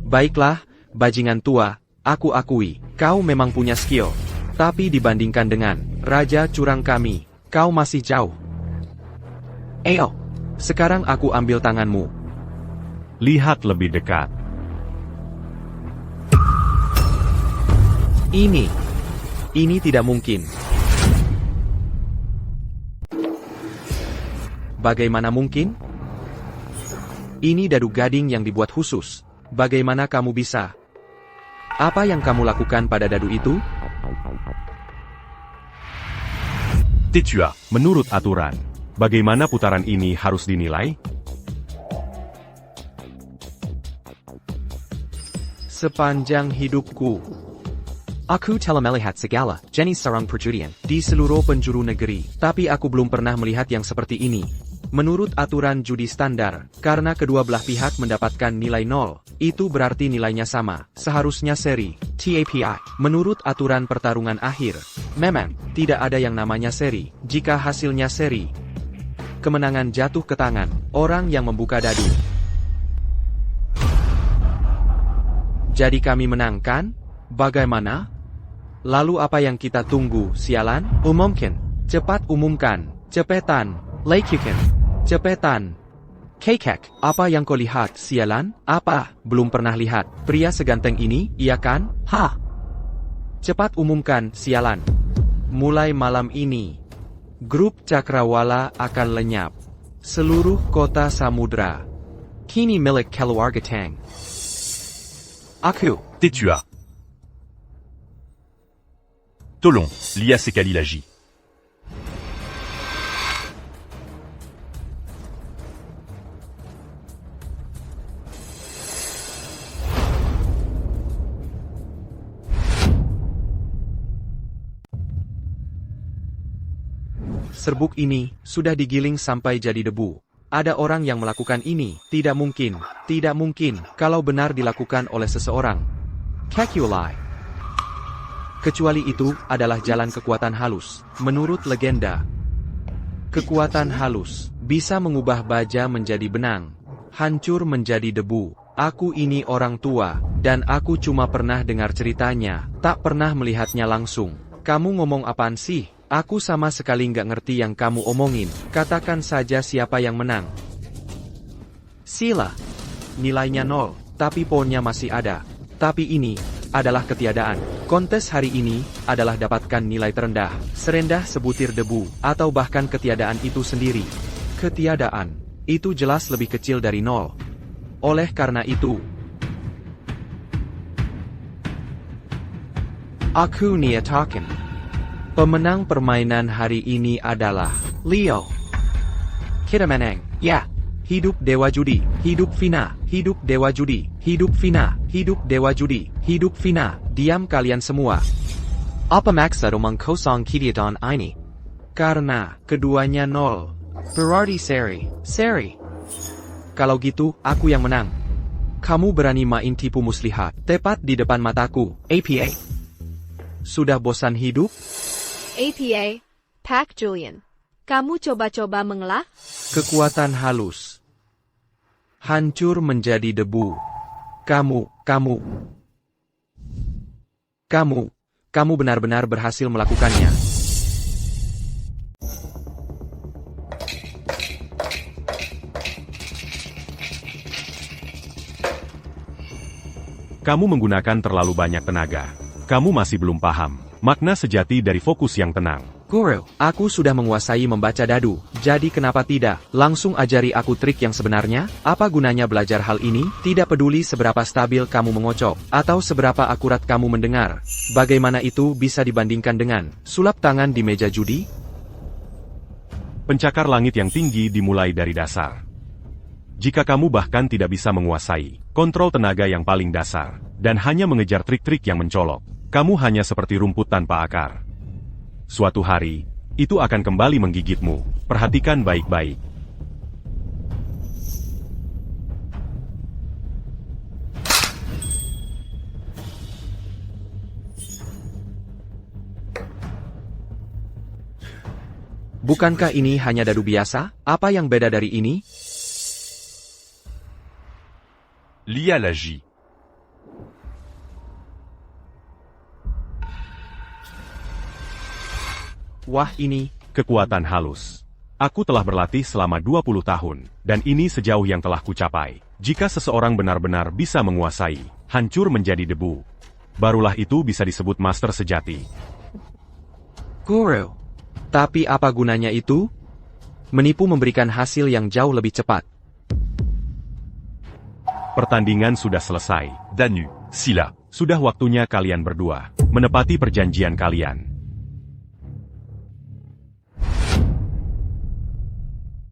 Baiklah, bajingan tua, aku akui, kau memang punya skill. Tapi dibandingkan dengan Raja Curang kami, kau masih jauh. Ayo, sekarang aku ambil tanganmu.
Lihat lebih dekat.
Ini tidak mungkin. Bagaimana mungkin? Ini dadu gading yang dibuat khusus. Bagaimana kamu bisa? Apa yang kamu lakukan pada dadu itu?
Titua, menurut aturan, bagaimana putaran ini harus dinilai?
Sepanjang hidupku,
Aku telah melihat segala jenis sarang perjudian
di seluruh penjuru negeri, tapi aku belum pernah melihat yang seperti ini. Menurut aturan judi standar, karena kedua belah pihak mendapatkan nilai 0, itu berarti nilainya sama, seharusnya seri, TAPI. Menurut aturan pertarungan akhir, memang, tidak ada yang namanya seri. Jika hasilnya seri, kemenangan jatuh ke tangan orang yang membuka dadu. Jadi kami menang kan? Bagaimana? Lalu apa yang kita tunggu, sialan? Umumkan. Cepat umumkan. Cepetan. Lakukan. Cepetan. Kekek, apa yang kau lihat, sialan? Apa? Belum pernah lihat. Pria seganteng ini, iya kan? Hah? Cepat umumkan, sialan. Mulai malam ini, grup Cakrawala akan lenyap. Seluruh kota samudra kini milik keluarga Tang. Aku.
Tais-toi. Tolong, Lia Sekali l'agit.
Serbuk ini sudah digiling sampai jadi debu. Ada orang yang melakukan ini. Tidak mungkin. Tidak mungkin kalau benar dilakukan oleh seseorang. Kakulai. Kecuali itu adalah jalan kekuatan halus. Menurut legenda, kekuatan halus bisa mengubah baja menjadi benang, hancur menjadi debu. Aku ini orang tua, dan aku cuma pernah dengar ceritanya, tak pernah melihatnya langsung. Kamu ngomong apaan sih? Aku sama sekali nggak ngerti yang kamu omongin. Katakan saja siapa yang menang. Sila. Nilainya 0, tapi poinnya masih ada. Tapi ini adalah ketiadaan. Kontes hari ini adalah dapatkan nilai terendah, serendah sebutir debu, atau bahkan ketiadaan itu sendiri. Ketiadaan itu jelas lebih kecil dari 0. Oleh karena itu, aku nyatakan, pemenang permainan hari ini adalah Leo. Kita menang, ya. Hidup Dewa Judi, hidup Vina, hidup Dewa Judi, hidup Vina, hidup Dewa Judi, hidup Vina. Diam kalian semua.
Apa maksud omong kosong ketiadaan ini?
Karena keduanya 0. Berarti seri. Kalau gitu, aku yang menang. Kamu berani main tipu muslihat, tepat di depan mataku. APA. Sudah bosan hidup?
APA, Pak Julian. Kamu coba-coba mengelah?
Kekuatan halus. Hancur menjadi debu. Kamu benar-benar berhasil melakukannya.
Kamu menggunakan terlalu banyak tenaga. Kamu masih belum paham makna sejati dari fokus yang tenang.
Guru, aku sudah menguasai membaca dadu, jadi kenapa tidak langsung ajari aku trik yang sebenarnya? Apa gunanya belajar hal ini? Tidak peduli seberapa stabil kamu mengocok, atau seberapa akurat kamu mendengar. Bagaimana itu bisa dibandingkan dengan sulap tangan di meja judi?
Pencakar langit yang tinggi dimulai dari dasar. Jika kamu bahkan tidak bisa menguasai kontrol tenaga yang paling dasar, dan hanya mengejar trik-trik yang mencolok, kamu hanya seperti rumput tanpa akar. Suatu hari, itu akan kembali menggigitmu. Perhatikan baik-baik.
Bukankah ini hanya dadu biasa? Apa yang beda dari ini?
Lia l'agit.
Wah, ini
Kekuatan halus. Aku telah berlatih selama 20 tahun, dan ini sejauh yang telah kucapai. Jika seseorang benar-benar bisa menguasai, hancur menjadi debu, barulah itu bisa disebut master sejati.
Guru. Tapi apa gunanya itu? Menipu memberikan hasil yang jauh lebih cepat.
Pertandingan sudah selesai.
Danu, Sila.
Sudah waktunya kalian berdua menepati perjanjian kalian.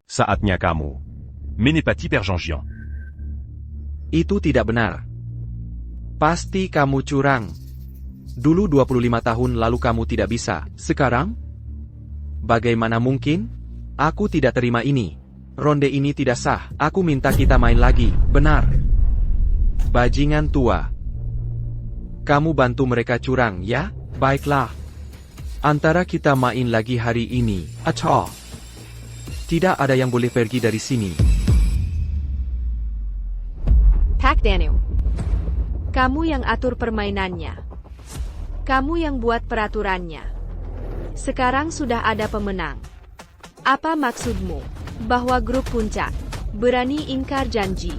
Saatnya kamu.
Menepati Perjanjian.
Itu tidak benar. Pasti kamu curang. Dulu 25 tahun lalu kamu tidak bisa. Sekarang? Bagaimana mungkin? Aku tidak terima ini. Ronde ini tidak sah. Aku minta kita main lagi. Benar. Bajingan tua. Kamu bantu mereka curang, ya? Baiklah. Antara kita main lagi hari ini, atau tidak ada yang boleh pergi dari sini.
Pak Danu. Kamu yang atur permainannya. Kamu yang buat peraturannya. Sekarang sudah ada pemenang. Apa maksudmu? Bahwa grup puncak berani ingkar janji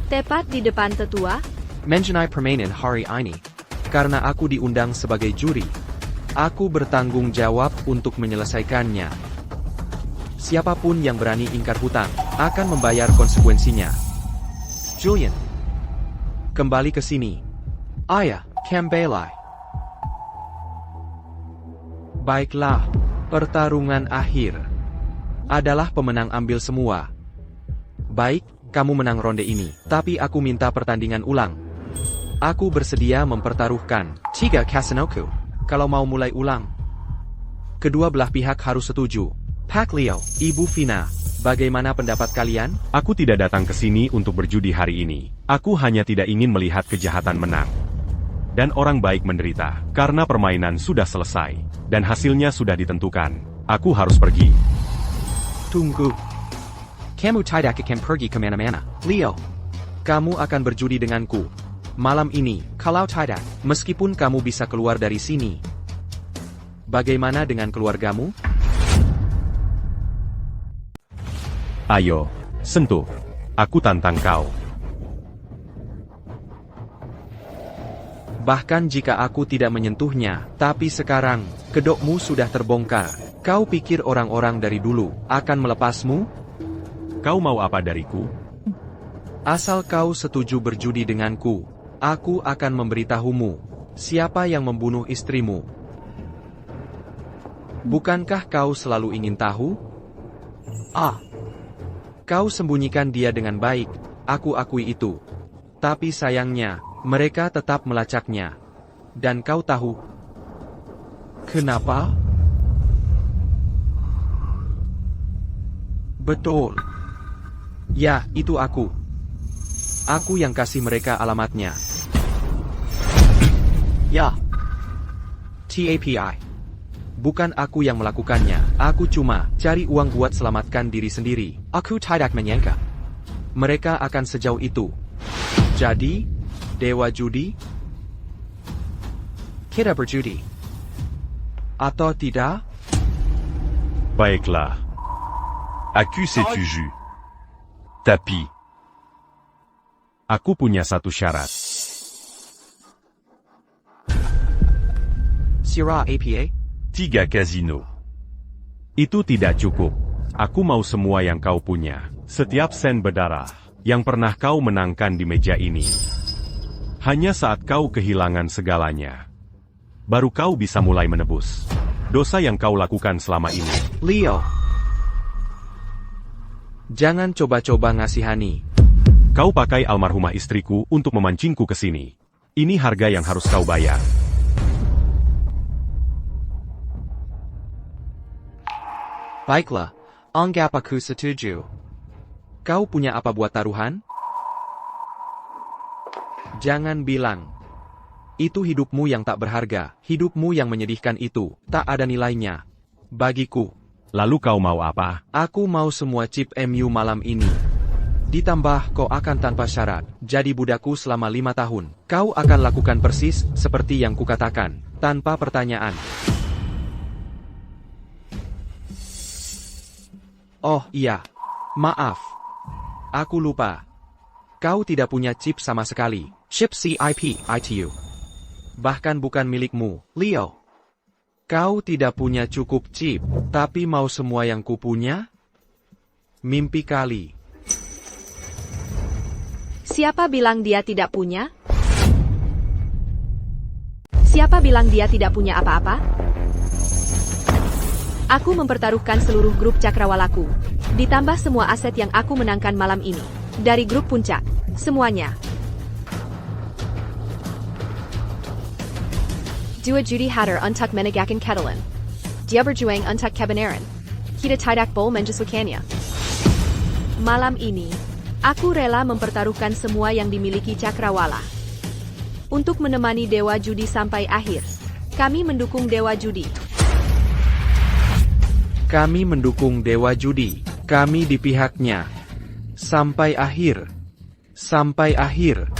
tepat di depan tetua?
Mengenai permainan hari ini, karena aku diundang sebagai juri, aku bertanggung jawab untuk menyelesaikannya. Siapapun yang berani ingkar hutang akan membayar konsekuensinya. Julian, kembali ke sini. Ayah, kembali. Baiklah, pertarungan akhir adalah pemenang ambil semua. Baik, kamu menang ronde ini, tapi aku minta pertandingan ulang. Aku bersedia mempertaruhkan 3 Kasanoku, kalau mau mulai ulang. Kedua belah pihak harus setuju. Pak Leo, Ibu Vina, bagaimana pendapat kalian?
Aku tidak datang ke sini untuk berjudi hari ini. Aku hanya tidak ingin melihat kejahatan menang. Dan orang baik menderita, karena permainan sudah selesai, dan hasilnya sudah ditentukan. Aku harus pergi.
Tunggu.
Kamu tidak akan pergi kemana-mana.
Leo, kamu akan berjudi denganku. Malam ini, kalau tidak, meskipun kamu bisa keluar dari sini. Bagaimana dengan keluargamu?
Ayo, sentuh. Aku tantang kau.
Bahkan jika aku tidak menyentuhnya, tapi sekarang, kedokmu sudah terbongkar. Kau pikir orang-orang dari dulu akan melepasmu?
Kau mau apa dariku?
Asal kau setuju berjudi denganku, aku akan memberitahumu siapa yang membunuh istrimu. Bukankah kau selalu ingin tahu? Kau sembunyikan dia dengan baik, aku akui itu. Tapi sayangnya, mereka tetap melacaknya. Dan kau tahu kenapa? Betul. Ya, itu aku. Aku yang kasih mereka alamatnya. Ya. TAPI. Bukan aku yang melakukannya. Aku cuma cari uang buat selamatkan diri sendiri.
Aku tidak menyangka.
Mereka akan sejauh itu. Jadi, Dewa Judi?
Kita berjudi.
Atau tidak?
Baiklah. Accuse-tu jus. Tapi.
Aku punya satu syarat.
Sira APA?
3 casino.
Itu tidak cukup. Aku mau semua yang kau punya. Setiap sen berdarah yang pernah kau menangkan di meja ini. Hanya saat kau kehilangan segalanya, baru kau bisa mulai menebus dosa yang kau lakukan selama ini.
Leo. Jangan coba-coba ngasihani.
Kau pakai almarhumah istriku untuk memancingku ke sini. Ini harga yang harus kau bayar.
Baiklah, anggap aku setuju.
Kau punya apa buat taruhan? Jangan bilang. Itu hidupmu yang tak berharga, hidupmu yang menyedihkan itu, tak ada nilainya. Bagiku.
Lalu kau mau apa?
Aku mau semua chip MU malam ini. Ditambah kau akan tanpa syarat, jadi budakku selama 5 tahun. Kau akan lakukan persis seperti yang kukatakan, tanpa pertanyaan. Oh iya, maaf. Aku lupa. Kau tidak punya chip sama sekali.
Chip CIP, ITU.
Bahkan bukan milikmu, Leo. Kau tidak punya cukup chip, tapi mau semua yang kupunya? Mimpi kali.
Siapa bilang dia tidak punya? Siapa bilang dia tidak punya apa-apa? Aku mempertaruhkan seluruh grup cakrawalaku, ditambah semua aset yang aku menangkan malam ini. Dari grup puncak, semuanya. Dua judi hadir untuk menegakkan keadilan. Dia berjuang untuk kebenaran. Kita tidak boleh menjelaskannya. Malam ini, Aku rela mempertaruhkan semua yang dimiliki Cakrawala. Untuk menemani Dewa Judi sampai akhir. Kami mendukung Dewa Judi.
Kami mendukung Dewa Judi. Kami di pihaknya. Sampai akhir. Sampai akhir.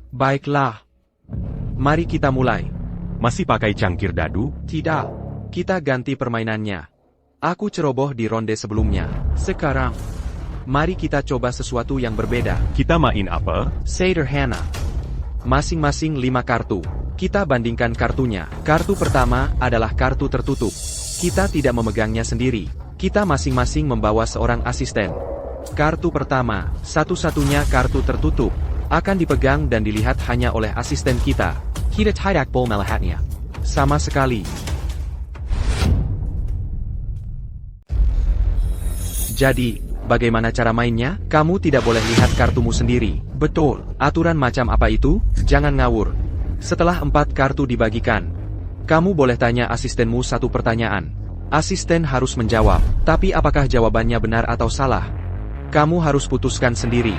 Baiklah. Mari kita mulai.
Masih pakai cangkir dadu?
Tidak. Kita ganti permainannya. Aku ceroboh di ronde sebelumnya. Sekarang, mari kita coba sesuatu yang berbeda.
Kita main apa?
Sederhana. Masing-masing 5 kartu. Kita bandingkan kartunya. Kartu pertama adalah kartu tertutup. Kita tidak memegangnya sendiri. Kita masing-masing membawa seorang asisten. Kartu pertama, satu-satunya kartu tertutup, akan dipegang dan dilihat hanya oleh asisten kita.
Kita tidak boleh melihatnya.
Sama sekali. Jadi, bagaimana cara mainnya? Kamu tidak boleh lihat kartumu sendiri. Betul. Aturan macam apa itu? Jangan ngawur. Setelah 4 kartu dibagikan, kamu boleh tanya asistenmu satu pertanyaan. Asisten harus menjawab, tapi apakah jawabannya benar atau salah? Kamu harus putuskan sendiri.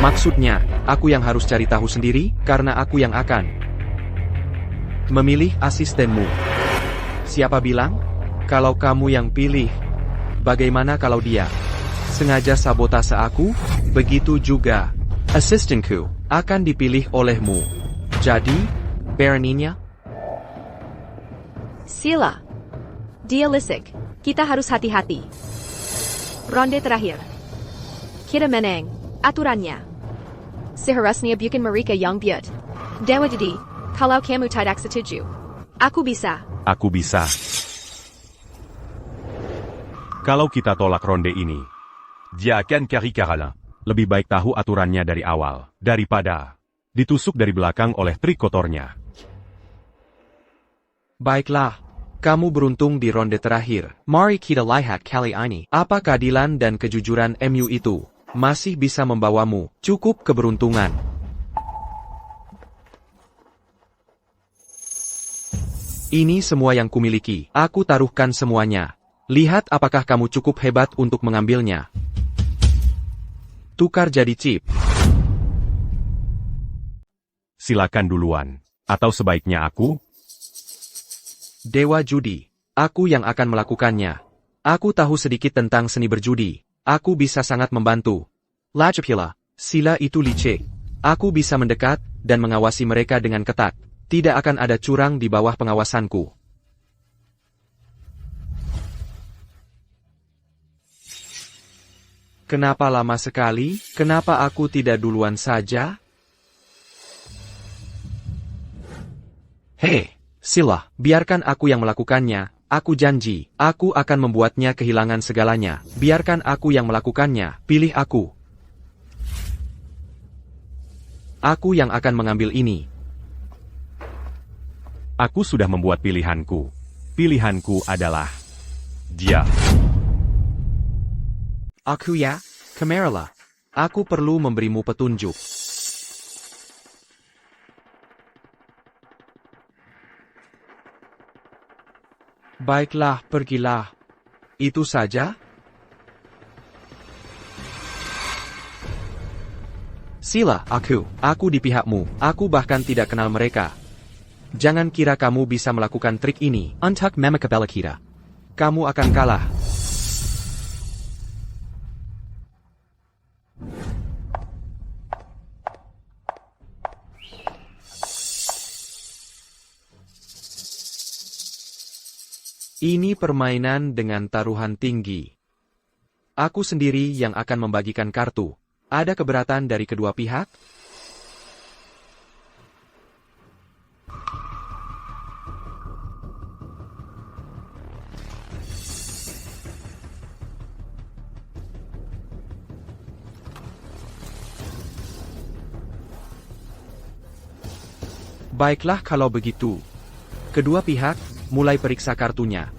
Maksudnya, aku yang harus cari tahu sendiri, karena aku yang akan memilih asistenmu. Siapa bilang? Kalau kamu yang pilih. Bagaimana kalau dia sengaja sabotase aku? Begitu juga. Asistenku akan dipilih olehmu. Jadi, Beraninya?
Sila. Dia Lisik. Kita harus hati-hati. Ronde terakhir. Kita menang. Aturannya. Seharusnya bukan mereka yang buat. Dewa Judi, kalau kamu tidak setuju. Aku bisa.
Aku bisa. Kalau kita tolak ronde ini,
Dia akan cari Karalin.
lebih baik tahu aturannya dari awal, daripada ditusuk dari belakang oleh trik kotornya.
Baiklah. Kamu beruntung di ronde terakhir.
Mari kita lihat kali ini.
Apa keadilan dan kejujuran MU itu masih bisa membawamu cukup keberuntungan. Ini semua yang kumiliki. Aku taruhkan semuanya. Lihat apakah kamu cukup hebat untuk mengambilnya. Tukar jadi chip.
Silakan duluan. Atau sebaiknya aku?
Dewa Judi. Aku yang akan melakukannya. Aku tahu sedikit tentang seni berjudi. Aku bisa sangat membantu.
Lajapula.
Sila itu licik. Aku bisa mendekat dan mengawasi mereka dengan ketat. Tidak akan ada curang di bawah pengawasanku. Kenapa lama sekali? Kenapa aku tidak duluan saja? Hei, Sila, biarkan aku yang melakukannya. Aku janji, aku akan membuatnya kehilangan segalanya. Biarkan aku yang melakukannya. Pilih aku. Aku yang akan mengambil ini.
Aku sudah membuat pilihanku. Pilihanku adalah
Dia.
Aku ya, Kamerala. Aku perlu memberimu petunjuk. Baiklah, pergilah. Itu saja? Sila, aku di pihakmu. Aku bahkan tidak kenal mereka. Jangan kira kamu bisa melakukan trik ini.
Untuk memekabela kita.
Kamu akan kalah. Ini permainan dengan taruhan tinggi. Aku sendiri yang akan membagikan kartu. Ada keberatan dari kedua pihak? Baiklah kalau begitu. Kedua pihak, mulai periksa kartunya.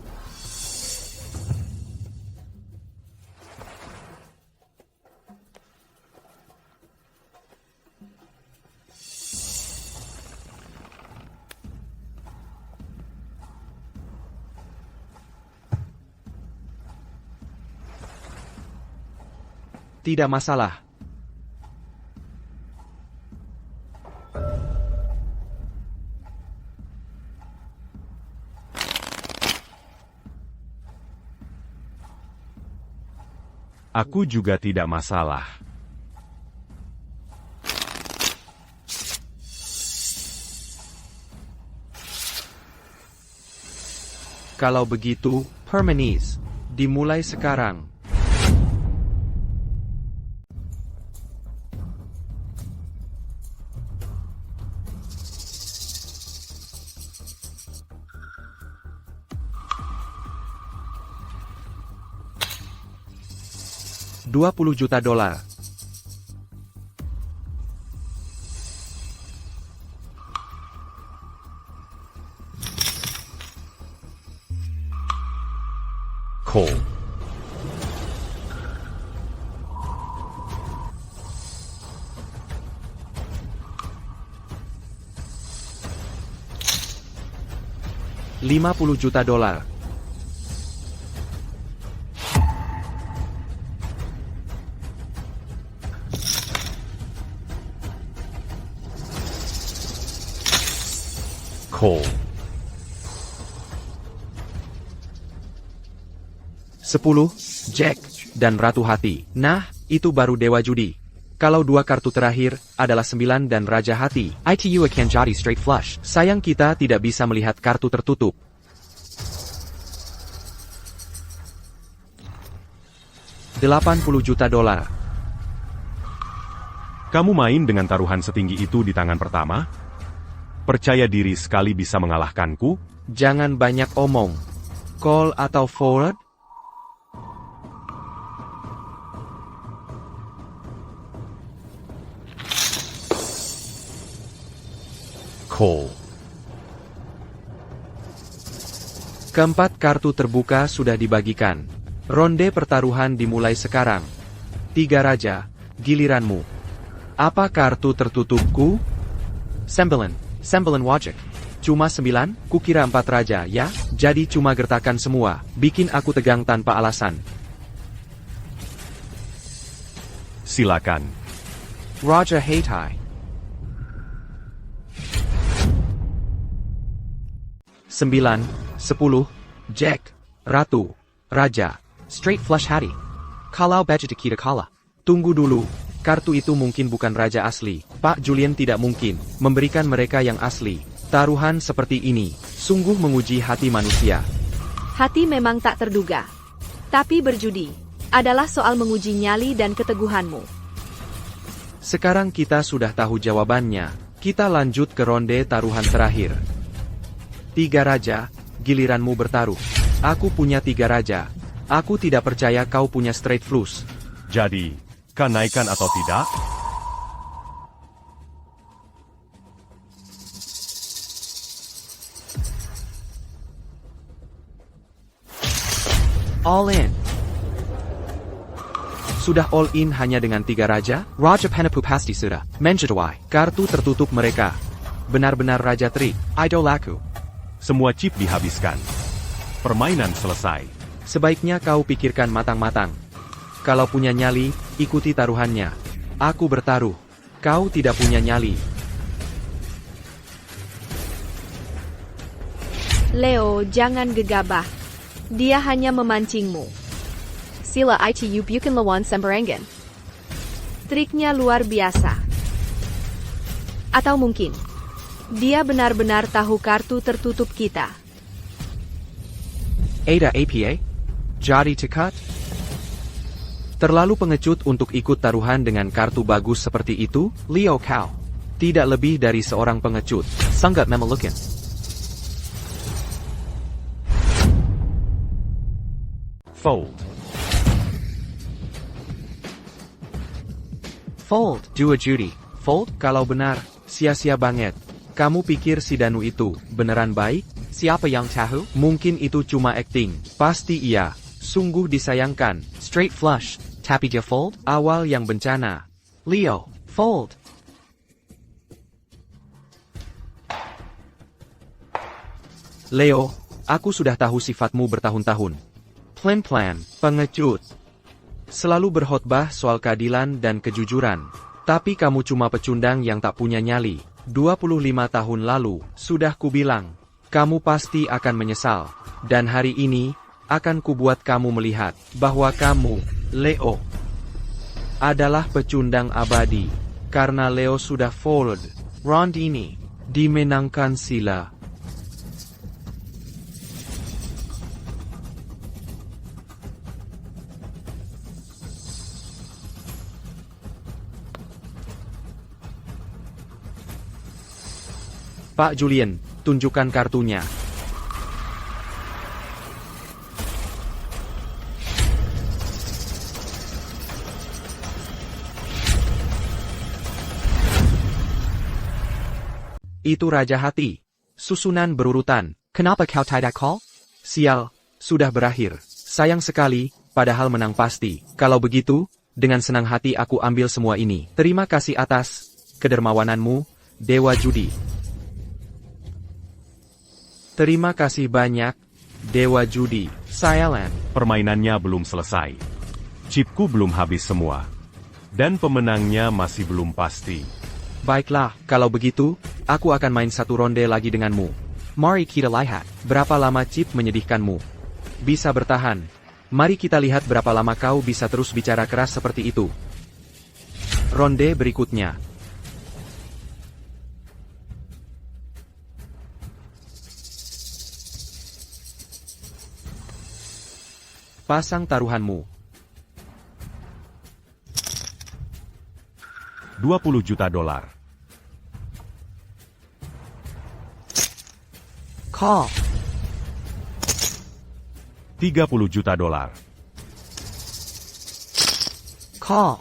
Tidak masalah.
Aku juga tidak masalah.
Kalau begitu, Hermes, dimulai sekarang. $20 juta.
Cole.
$50 juta.
Cole.
10, Jack, dan Ratu Hati. Nah, itu baru Dewa Judi. Kalau dua kartu terakhir adalah 9 dan Raja Hati.
ITU akan jadi straight flush.
Sayang kita tidak bisa melihat kartu tertutup. $80 juta.
Kamu main dengan taruhan setinggi itu di tangan pertama? Percaya diri sekali bisa mengalahkanku?
Jangan banyak omong. Call atau forward?
Cole.
Keempat kartu terbuka sudah dibagikan. Ronde pertaruhan dimulai sekarang. 3 Raja, giliranmu. Apa kartu tertutupku?
Sembilan wajik.
Cuma 9? Kukira 4 Raja, ya? Jadi cuma gertakan semua. Bikin aku tegang tanpa alasan.
Silakan.
Raja Hatai.
9, 10, Jack, Ratu, Raja.
Straight flush Hati. Kalau budget kita kala.
Tunggu dulu. Kartu itu mungkin bukan Raja asli. Pak Julian tidak mungkin memberikan mereka yang asli. Taruhan seperti ini sungguh menguji hati manusia.
Hati memang tak terduga. Tapi berjudi adalah soal menguji nyali dan keteguhanmu.
Sekarang kita sudah tahu jawabannya. Kita lanjut ke ronde taruhan terakhir. 3 Raja, giliranmu bertaruh. Aku punya 3 Raja. Aku tidak percaya kau punya straight flush.
Jadi, kan naikkan atau tidak?
All in.
Sudah all in hanya dengan 3 Raja?
Raja Penapu pasti sudah. Menjadwai.
Kartu tertutup mereka. Benar-benar Raja trik.
Idolaku.
Semua chip dihabiskan. Permainan selesai.
Sebaiknya kau pikirkan matang-matang. Kalau punya nyali, ikuti taruhannya. Aku bertaruh. Kau tidak punya nyali.
Leo, jangan gegabah. Dia hanya memancingmu.
Sila itu bukan lawan sembarangan.
Triknya luar biasa. Atau mungkin dia benar-benar tahu kartu tertutup kita.
Ada APA. Jadi tekat.
Terlalu pengecut untuk ikut taruhan dengan kartu bagus seperti itu,
Leo Kau.
tidak lebih dari seorang pengecut.
Sanggat memalukan.
Fold.
Fold. Dua Judi. Fold.
Kalau benar, sia-sia banget. Kamu pikir si Danu itu beneran baik?
Siapa yang tahu?
Mungkin itu cuma acting. Pasti iya. Sungguh disayangkan.
Straight flush. Tapi dia fold.
Awal yang bencana.
Leo. Fold.
Leo, aku sudah tahu sifatmu bertahun-tahun.
Plan.
Pengecut. Selalu berkhotbah soal keadilan dan kejujuran. Tapi kamu cuma pecundang yang tak punya nyali. 25 tahun lalu, sudah kubilang. Kamu pasti akan menyesal. Dan hari ini, akan kubuat kamu melihat bahwa kamu, Leo, adalah pecundang abadi. Karena Leo sudah fold. Round ini, dimenangkan sila. Pak Julian, tunjukkan kartunya. Itu Raja Hati. Susunan berurutan.
Kenapa kau tidak call?
Sial, sudah berakhir. Sayang sekali, padahal menang pasti. Kalau begitu, dengan senang hati aku ambil semua ini. Terima kasih atas kedermawananmu, Dewa Judi. Terima kasih banyak, Dewa Judi. Sialan.
Permainannya belum selesai. Chipku belum habis semua. Dan pemenangnya masih belum pasti.
Baiklah, kalau begitu, aku akan main satu ronde lagi denganmu.
Mari kita lihat.
Berapa lama chip menyedihkanmu? Bisa bertahan. Mari kita lihat berapa lama kau bisa terus bicara keras seperti itu. Ronde berikutnya. Pasang taruhanmu.
20 juta dolar.
Call.
30 juta dolar.
Call.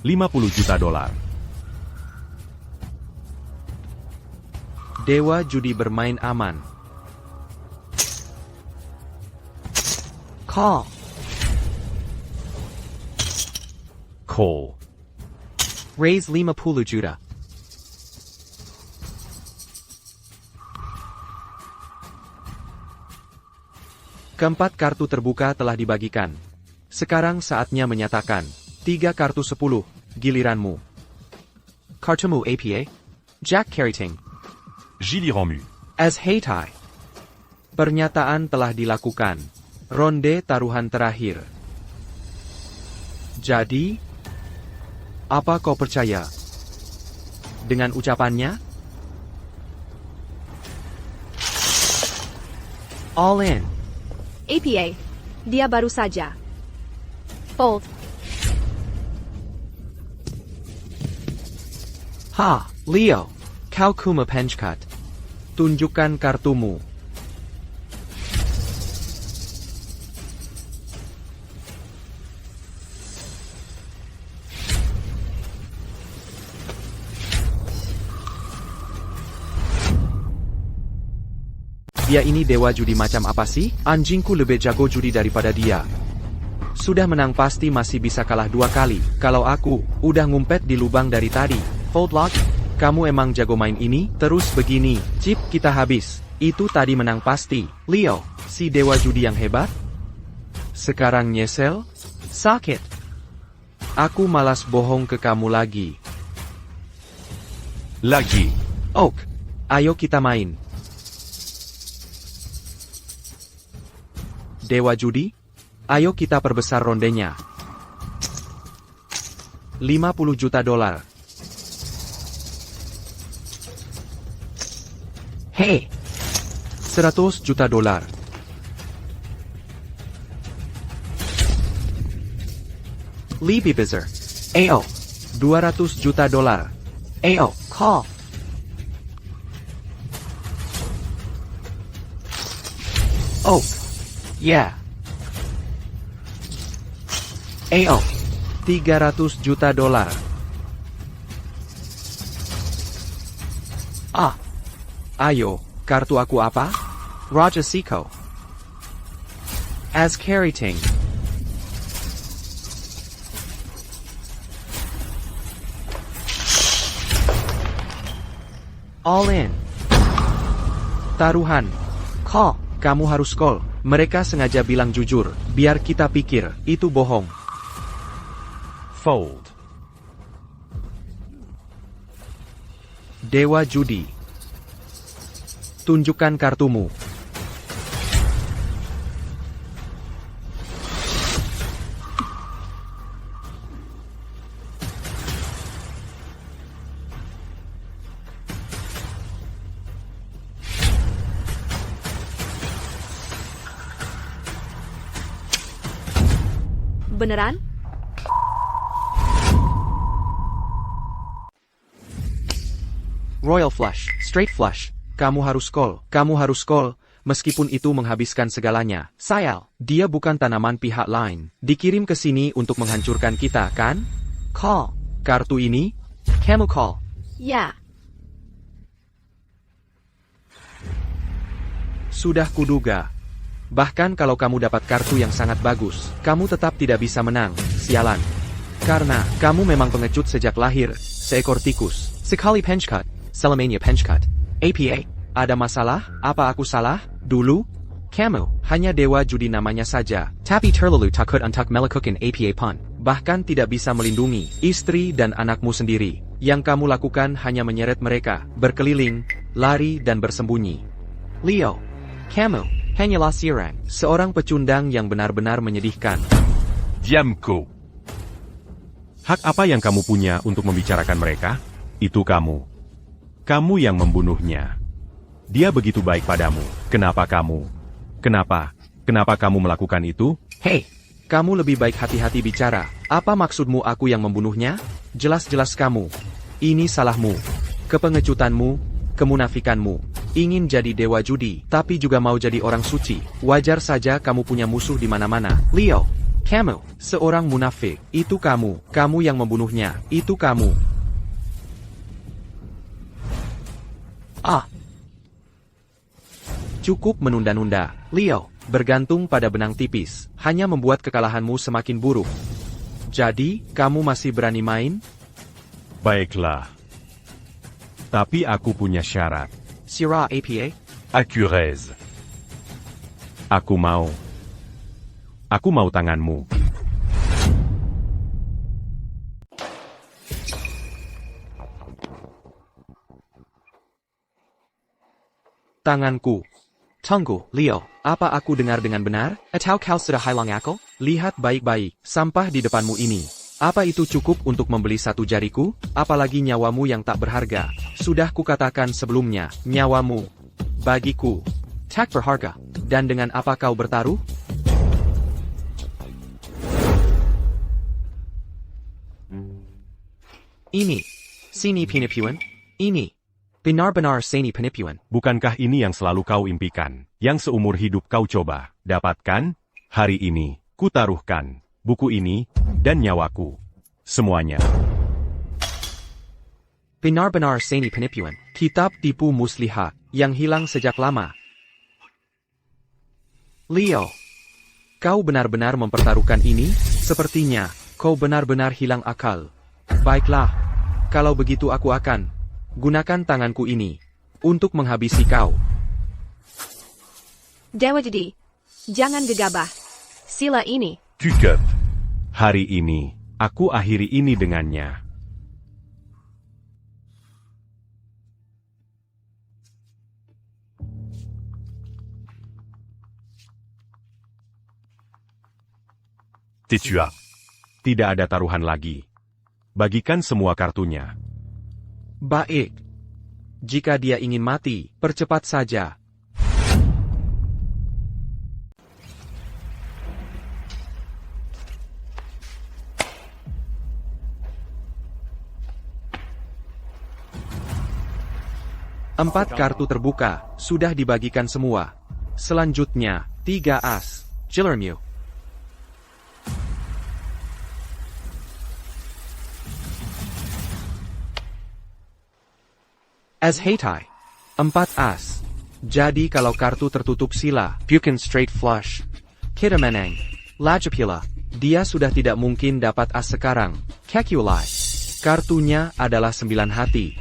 50 juta dolar.
Dewa Judi bermain aman.
Call.
Call.
Raise 50 juta.
Keempat kartu terbuka telah dibagikan. Sekarang saatnya menyatakan. 3 kartu 10, giliranmu.
Kartumu APA. Jack Carrington.
Gilly Ramu.
As Heitai. Pernyataan telah dilakukan. Ronde taruhan terakhir. Jadi, apa kau percaya dengan ucapannya?
All in.
APA. Dia baru saja.
Fold.
Ha, Leo. Kau kuma penchkat. Tunjukkan kartumu. Dia ini dewa judi macam apa sih? Anjingku lebih jago judi daripada dia. Sudah menang pasti masih bisa kalah 2 kali. Kalau aku, udah ngumpet di lubang dari tadi. Fold lock. Kamu emang jago main ini? Terus begini. Chip, kita habis. Itu tadi menang pasti. Leo, si dewa judi yang hebat? Sekarang nyesel?
Sakit.
Aku malas bohong ke kamu lagi.
Lagi.
Oak, ayo kita main. Dewa Judi, ayo kita perbesar rondenya. 50 juta dolar.
Hey.
100 juta dolar.
Libby Bizzer.
AO, 200 juta dolar.
AO. Call.
Oak, yeah. AO, 300 juta dolar. Ah, ayo, kartu aku apa?
Raja Siko.
As Carrington.
All in.
Taruhan.
Call.
Kamu harus call. Mereka sengaja bilang jujur, biar kita pikir, itu bohong.
Fold.
Dewa Judi. Tunjukkan kartumu.
Beneran?
Royal Flush, Straight Flush. Kamu harus call, meskipun itu menghabiskan segalanya. Sayal, dia bukan tanaman pihak lain. Dikirim ke sini untuk menghancurkan kita, kan? Call. Kartu ini? Kamu call.
Ya.
Sudah kuduga. Bahkan kalau kamu dapat kartu yang sangat bagus, kamu tetap tidak bisa menang, sialan. Karena, kamu memang pengecut sejak lahir, seekor tikus.
Sekali Penchcut, Selamania Penchcut. APA.
Ada masalah? Apa aku salah? Dulu? Kamu, hanya dewa judi namanya saja.
Tapi terlalu takut untuk melakukan APA pun.
Bahkan tidak bisa melindungi istri dan anakmu sendiri. Yang kamu lakukan hanya menyeret mereka, berkeliling, lari dan bersembunyi.
Leo. Kamu. Hanyalah sirang.
Seorang pecundang yang benar-benar menyedihkan.
Diamco.
Hak apa yang kamu punya untuk membicarakan mereka? Itu kamu. Kamu yang membunuhnya. Dia begitu baik padamu. Kenapa kamu? Kenapa? Kenapa kamu melakukan itu?
Hei, kamu lebih baik hati-hati bicara. Apa maksudmu aku yang membunuhnya? Jelas-jelas kamu. Ini salahmu. Kepengecutanmu, kemunafikanmu. Ingin jadi dewa judi, tapi juga mau jadi orang suci. Wajar saja kamu punya musuh di mana-mana.
Leo.
Kamu, seorang munafik. Itu kamu. Kamu yang membunuhnya. Itu kamu. Cukup menunda-nunda.
Leo.
Bergantung pada benang tipis. Hanya membuat kekalahanmu semakin buruk. Jadi, kamu masih berani main?
Baiklah. Tapi aku punya syarat.
Sira APA.
Accurez.
Aku mau tanganmu.
Tanganku.
Tunggu, Leo.
Apa aku dengar dengan benar?
Atau kau sudah hilang akal?
Lihat baik-baik, sampah di depanmu ini. Apa itu cukup untuk membeli satu jariku? Apalagi nyawamu yang tak berharga. Sudah kukatakan sebelumnya, nyawamu. Bagiku.
Tak berharga.
Dan dengan apa kau bertaruh?
Ini. Sini penipuan. Ini. Benar-benar seni penipuan.
Bukankah ini yang selalu kau impikan? Yang seumur hidup kau coba dapatkan? Hari ini, kutaruhkan buku ini dan nyawaku. Semuanya.
Benar-benar seni penipuan.
Kitab tipu muslihat yang hilang sejak lama. Leo, kau benar-benar mempertaruhkan ini? Sepertinya, kau benar-benar hilang akal. Baiklah, kalau begitu aku akan gunakan tanganku ini untuk menghabisi kau.
Dewa Judi. Jangan gegabah. Sila ini.
Tukup.
Hari ini, aku akhiri ini dengannya.
Tetua.
Tidak ada taruhan lagi. Bagikan semua kartunya.
Baik. Jika dia ingin mati, percepat saja. Empat kartu terbuka, sudah dibagikan semua. Selanjutnya, 3 as.
Jillermew.
As Heitai. 4 as. Jadi kalau kartu tertutup sila,
Bukan straight flush.
kita menang.
Lajapila.
Dia sudah tidak mungkin dapat as sekarang.
Kekulai.
Kartunya adalah 9 hati.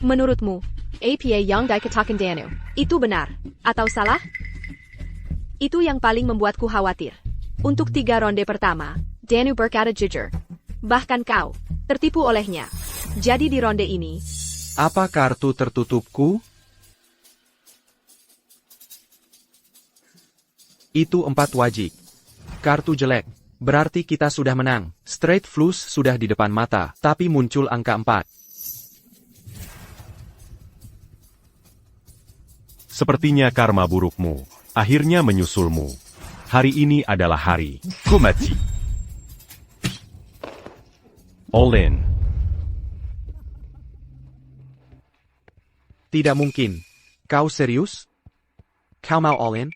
Menurutmu, APA yang dikatakan Danu, itu benar, atau salah? Itu yang paling membuatku khawatir. Untuk 3 ronde pertama,
Danu berkata jujur.
bahkan kau tertipu olehnya. Jadi di ronde ini,
Apa kartu tertutupku? Itu 4 wajik. Kartu jelek. Berarti kita sudah menang. Straight flush sudah di depan mata, tapi muncul angka 4.
Sepertinya karma burukmu akhirnya menyusulmu. Hari ini adalah hari
Go mati.
all in.
Tidak mungkin. Kau serius? Kau mau all in?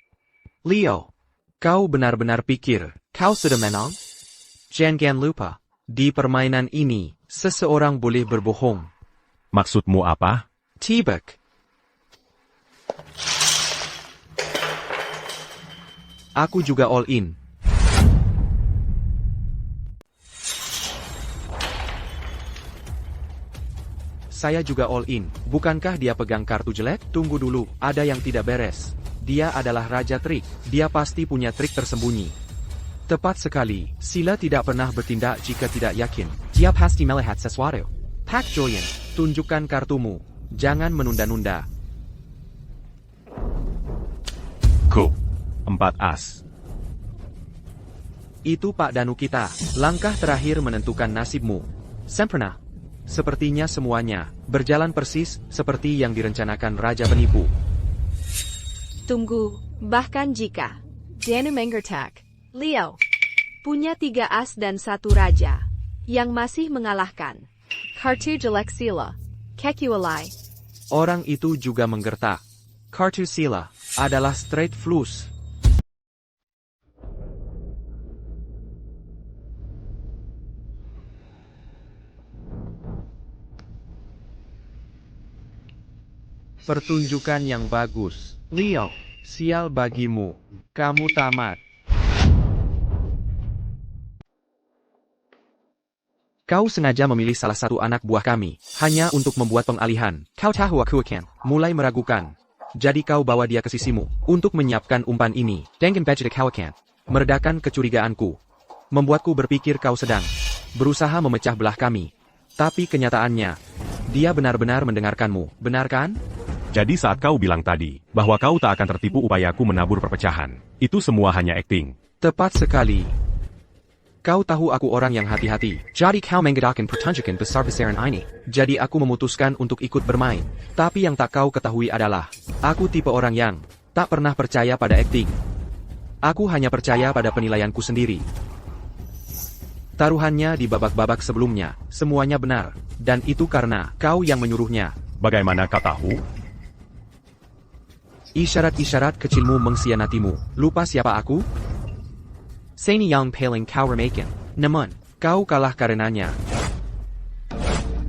Leo, kau benar-benar pikir kau sudah menang? Jangan lupa, di permainan ini, seseorang boleh berbohong.
Maksudmu apa?
Tebak. Aku juga all in. Saya juga all in. Bukankah dia pegang kartu jelek? Tunggu dulu, ada yang tidak beres. Dia adalah Raja Trik. Dia pasti punya trik tersembunyi. Tepat sekali, Sila tidak pernah bertindak jika tidak yakin.
Dia pasti melihat sesuatu.
Pak Joyen, tunjukkan kartumu. Jangan menunda-nunda.
Go. 4 as.
Itu Pak Danu kita. Langkah terakhir menentukan nasibmu.
Sempurna.
Sepertinya semuanya berjalan persis seperti yang direncanakan Raja Penipu.
tunggu, bahkan jika
Danu mengertak.
Leo punya 3 as dan 1 raja yang masih mengalahkan.
Kartu jelek sila. Kekualai.
Orang itu juga menggertak. Kartu Sila adalah straight flush. Pertunjukan yang bagus. Leo, sial bagimu. Kamu tamat. Kau sengaja memilih salah satu anak buah kami, hanya untuk membuat pengalihan.
Kau tahu aku akan.
Mulai meragukan. Jadi kau bawa dia ke sisimu, untuk menyiapkan umpan ini.
Dengan budget kau akan.
Meredakan kecurigaanku. Membuatku berpikir kau sedang berusaha memecah belah kami. Tapi kenyataannya, dia benar-benar mendengarkanmu, benar kan?
Jadi saat kau bilang tadi, bahwa kau tak akan tertipu upayaku menabur perpecahan, itu semua hanya akting.
Tepat sekali. Kau tahu aku orang yang hati-hati.
Jadi kau mengadakan pertunjukan besar-besaran ini.
Jadi aku memutuskan untuk ikut bermain. Tapi yang tak kau ketahui adalah, aku tipe orang yang tak pernah percaya pada akting. Aku hanya percaya pada penilaianku sendiri. Taruhannya di babak-babak sebelumnya, semuanya benar. Dan itu karena kau yang menyuruhnya.
Bagaimana kau tahu?
Isyarat-isyarat kecilmu mengkhianatimu. Lupa siapa aku?
Seni yang paling kau remakan. Namun,
Kau kalah karenanya.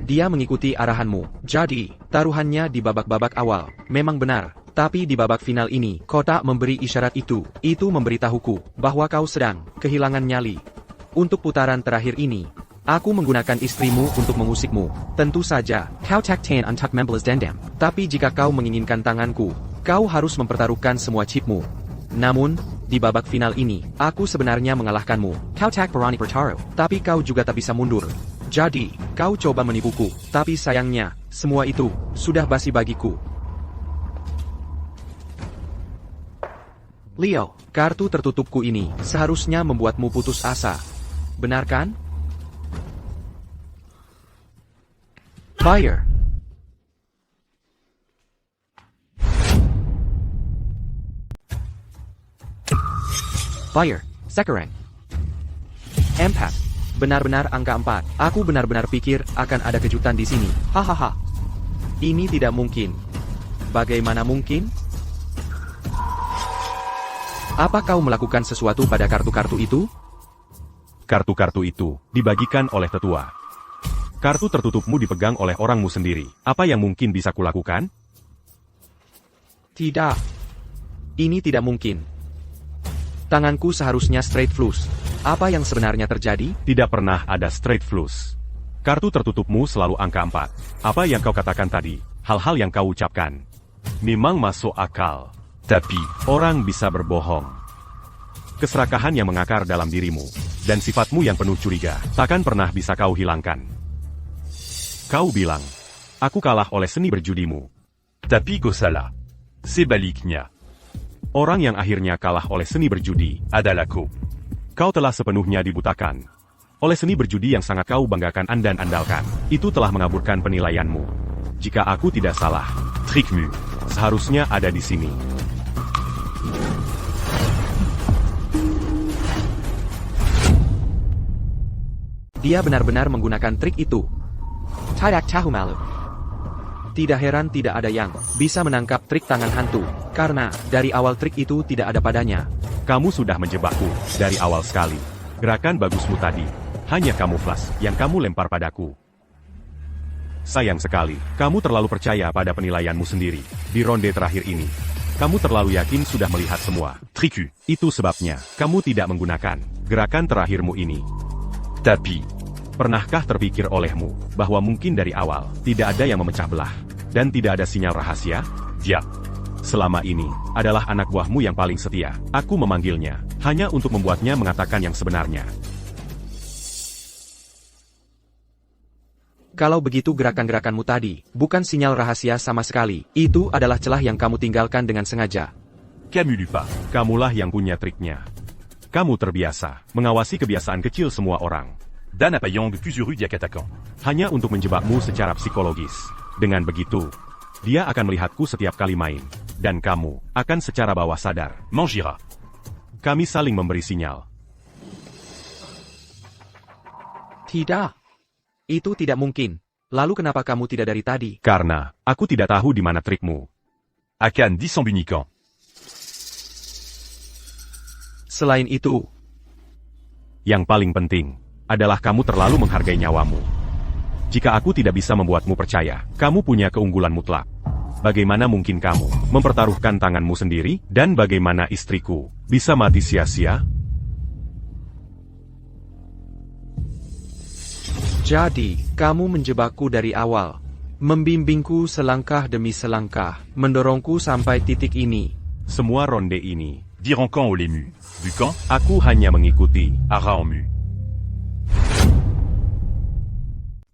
Dia mengikuti arahanmu. Jadi, taruhannya di babak-babak awal memang benar. Tapi di babak final ini, kau tak memberi isyarat itu. Itu memberitahuku bahwa kau sedang kehilangan nyali. Untuk putaran terakhir ini, aku menggunakan istrimu untuk mengusikmu. Tentu saja.
kau takkan untuk membalas dendam.
Tapi jika kau menginginkan tanganku, kau harus mempertaruhkan semua chipmu. Namun, di babak final ini, aku sebenarnya mengalahkanmu.
Kau tak berani bertaruh.
Tapi kau juga tak bisa mundur. Jadi, kau coba menipuku. Tapi sayangnya, semua itu sudah basi bagiku. Leo, kartu tertutupku ini seharusnya membuatmu putus asa. Benar kan?
Fire. Fire. Sekarang.
Empat. Benar-benar angka 4. Aku benar-benar pikir akan ada kejutan di sini. Hahaha. Ini tidak mungkin. Bagaimana mungkin? Apa kau melakukan sesuatu pada kartu-kartu itu?
Kartu-kartu itu dibagikan oleh tetua. Kartu tertutupmu dipegang oleh orangmu sendiri. Apa yang mungkin bisa kulakukan?
Tidak. Ini tidak mungkin. Tanganku seharusnya straight flush. Apa yang sebenarnya terjadi?
Tidak pernah ada straight flush. Kartu tertutupmu selalu angka 4. Apa yang kau katakan tadi? Hal-hal yang kau ucapkan memang masuk akal. Tapi, orang bisa berbohong. keserakahan yang mengakar dalam dirimu, dan sifatmu yang penuh curiga, takkan pernah bisa kau hilangkan. Kau bilang, aku kalah oleh seni berjudimu.
Tapi Kosala. Sebaliknya.
Orang yang akhirnya kalah oleh seni berjudi
adalah kau.
Kau telah sepenuhnya dibutakan oleh seni berjudi yang sangat kau banggakan dan andalkan. Itu telah mengaburkan penilaianmu. Jika aku tidak salah,
Trikmu.
seharusnya ada di sini.
Dia benar-benar menggunakan trik itu.
Tidak tahu malu.
Tidak heran tidak ada yang bisa menangkap trik tangan hantu, karena dari awal trik itu tidak ada padanya.
Kamu sudah menjebakku dari awal sekali. Gerakan bagusmu tadi hanya kamuflas yang kamu lempar padaku. Sayang sekali, kamu terlalu percaya pada penilaianmu sendiri. Di ronde terakhir ini, kamu terlalu yakin sudah melihat semua.
Triku.
Itu sebabnya kamu tidak menggunakan gerakan terakhirmu ini.
Tapi.
Pernahkah terpikir olehmu bahwa mungkin dari awal tidak ada yang memecah belah dan tidak ada sinyal rahasia?
Dia.
Selama ini adalah anak buahmu yang paling setia. Aku memanggilnya hanya untuk membuatnya mengatakan yang sebenarnya.
Kalau begitu gerakan-gerakanmu tadi bukan sinyal rahasia sama sekali. Itu adalah celah yang kamu tinggalkan dengan sengaja.
Camus Lupin.
Kamulah yang punya triknya. Kamu terbiasa mengawasi kebiasaan kecil semua orang.
Dan Apayong Kuzuru Diakatakan.
Hanya untuk menjebakmu secara psikologis. Dengan begitu, dia akan melihatku setiap kali main. Dan kamu akan secara bawah sadar
Mangira.
kami saling memberi sinyal.
Tidak. Itu tidak mungkin. Lalu kenapa kamu tidak dari tadi?
Karena aku tidak tahu di mana trikmu.
Akan Disambunikan.
Selain itu,
Yang paling penting adalah kamu terlalu menghargai nyawamu. Jika aku tidak bisa membuatmu percaya, kamu punya keunggulan mutlak. Bagaimana mungkin kamu mempertaruhkan tanganmu sendiri? Dan bagaimana istriku bisa mati sia-sia?
jadi kamu menjebakku dari awal. Membimbingku selangkah demi selangkah, mendorongku sampai titik ini.
Semua ronde ini,
Dirancan au Lému. Bucan.
aku hanya mengikuti.
Ara en mu.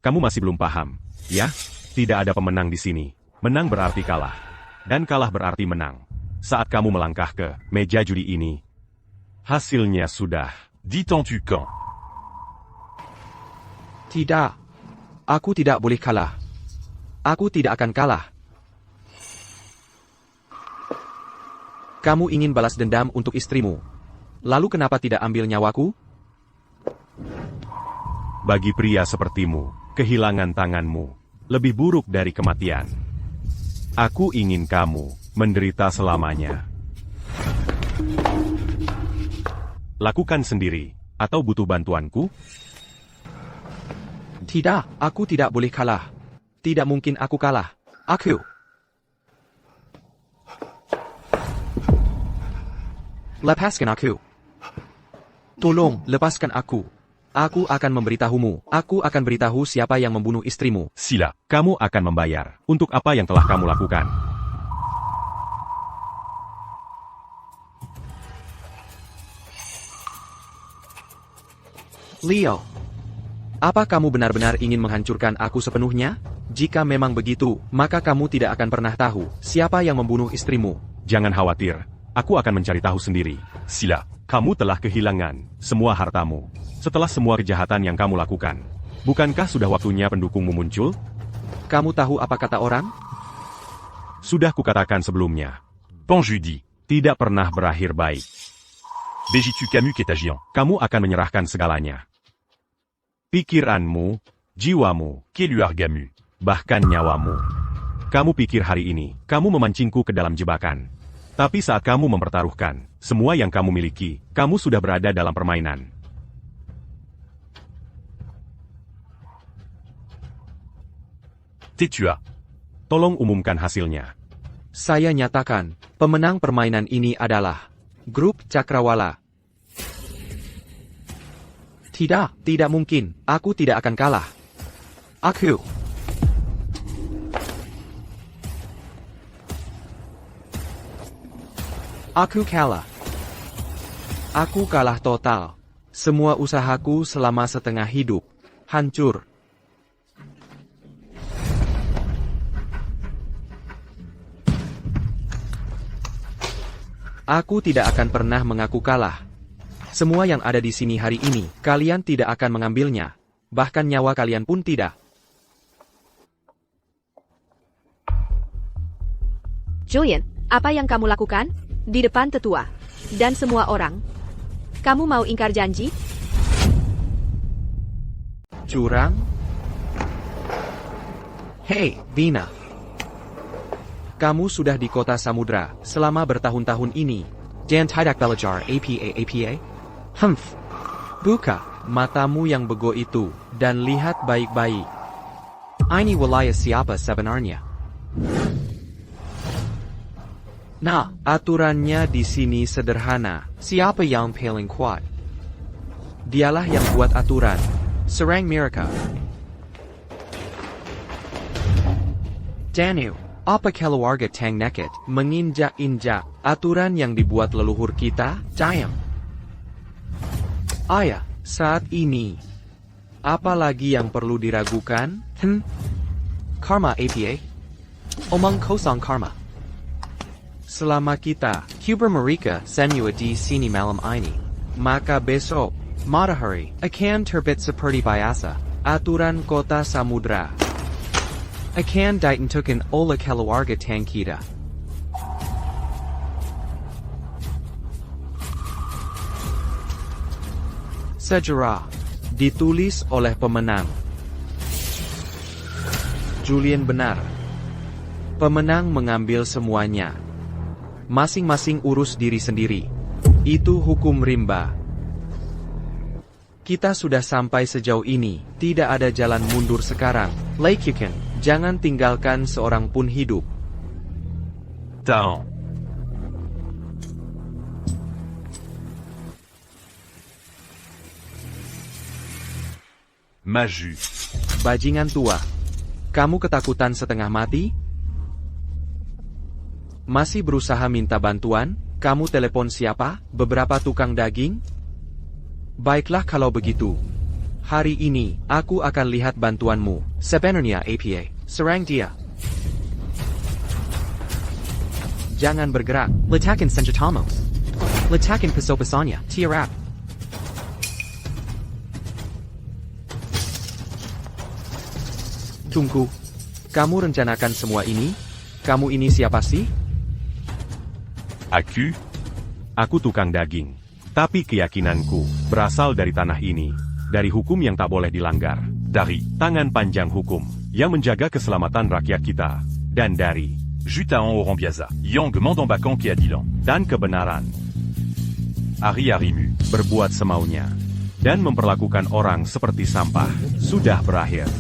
Kamu masih belum paham, ya? Tidak ada pemenang di sini. Menang berarti kalah. Dan kalah berarti menang. Saat kamu melangkah ke meja judi ini, hasilnya sudah.
Dis-tu quand?
Tidak. Aku tidak boleh kalah. Aku tidak akan kalah. Kamu ingin balas dendam untuk istrimu. Lalu kenapa tidak ambil nyawaku?
Bagi pria sepertimu, kehilangan tanganmu lebih buruk dari kematian. Aku ingin kamu menderita selamanya. Lakukan sendiri, atau butuh bantuanku?
Tidak, aku tidak boleh kalah. Tidak mungkin aku kalah. Aku. Lepaskan aku. Tolong, lepaskan aku. Aku akan memberitahumu. Aku akan beritahu siapa yang membunuh istrimu.
Sila, kamu akan membayar untuk apa yang telah kamu lakukan.
Leo. Apa kamu benar-benar ingin menghancurkan aku sepenuhnya? Jika memang begitu, maka kamu tidak akan pernah tahu siapa yang membunuh istrimu.
Jangan khawatir, aku akan mencari tahu sendiri.
Sila.
Kamu telah kehilangan semua hartamu setelah semua kejahatan yang kamu lakukan. Bukankah sudah waktunya pendukungmu muncul?
Kamu tahu apa kata orang?
Sudah kukatakan sebelumnya,
Panjudi.
tidak pernah berakhir baik.
Begitu Camus qui est agiant.
Kamu akan menyerahkan segalanya. Pikiranmu, jiwamu,
Keluar Gamu.
bahkan nyawamu. Kamu pikir hari ini, kamu memancingku ke dalam jebakan. Tapi saat kamu mempertaruhkan semua yang kamu miliki, kamu sudah berada dalam permainan.
Tetua.
Tolong umumkan hasilnya.
Saya nyatakan, pemenang permainan ini adalah Grup Cakrawala. Tidak, tidak mungkin. Aku tidak akan kalah. Aku. Aku kalah. Aku kalah total. Semua usahaku selama setengah hidup hancur. Aku tidak akan pernah mengaku kalah. Semua yang ada di sini hari ini, kalian tidak akan mengambilnya. Bahkan nyawa kalian pun tidak.
Julian, apa yang kamu lakukan? Di depan tetua. Dan semua orang. Kamu mau ingkar janji?
Curang? Hei, Vina. Kamu sudah di kota samudra selama bertahun-tahun ini.
Dan tidak belajar apa?
Humph. Buka matamu yang bego itu dan lihat baik-baik.
Ini wilayah siapa sebenarnya?
Nah, aturannya di sini sederhana.
Siapa yang paling kuat?
Dialah yang buat aturan.
Serang mereka.
Danu,
Apa keluarga tang neket?
menginjak-injak aturan yang dibuat leluhur kita?
Diam.
Ayah, saat ini. Apa lagi yang perlu diragukan?
Karma apa? Omong kosong karma.
Selama kita,
Huber mereka semua di sini malam ini.
maka besok,
Matahari akan terbit seperti biasa.
aturan kota samudra.
Akan ditentukan oleh keluarga tang kita.
Sejarah ditulis oleh pemenang. Julian benar. Pemenang mengambil semuanya. Masing-masing urus diri sendiri. Itu hukum rimba. Kita sudah sampai sejauh ini, tidak ada jalan mundur sekarang.
Lakukan.
Jangan tinggalkan seorang pun hidup.
Tahan. Maju.
Bajingan tua. Kamu ketakutan setengah mati? Masih berusaha minta bantuan? Kamu telepon siapa? Beberapa tukang daging? Baiklah kalau begitu. Hari ini, aku akan lihat bantuanmu.
Sebenarnya apa?
Serang dia. Jangan bergerak.
Letakan senjatamu. Letakan pisau-pisaunya. Tiarap.
Tunggu. Kamu rencanakan semua ini? Kamu ini siapa sih?
Aku tukang daging. Tapi keyakinanku berasal dari tanah ini, dari hukum yang tak boleh dilanggar, dari tangan panjang hukum yang menjaga keselamatan rakyat kita, dan dari
Jutaon Orambiaza. Yang Mandambakan Keadilan.
dan kebenaran,
Ari Arimu.
berbuat semaunya, dan memperlakukan orang seperti sampah, sudah berakhir.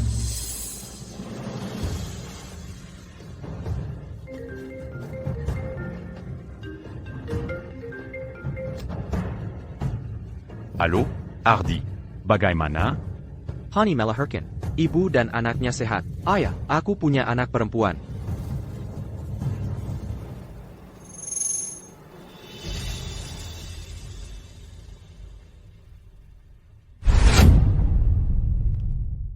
Halo, Hardy.
Bagaimana?
Hani melahirkan.
Ibu dan anaknya sehat. Ayah, aku punya anak perempuan.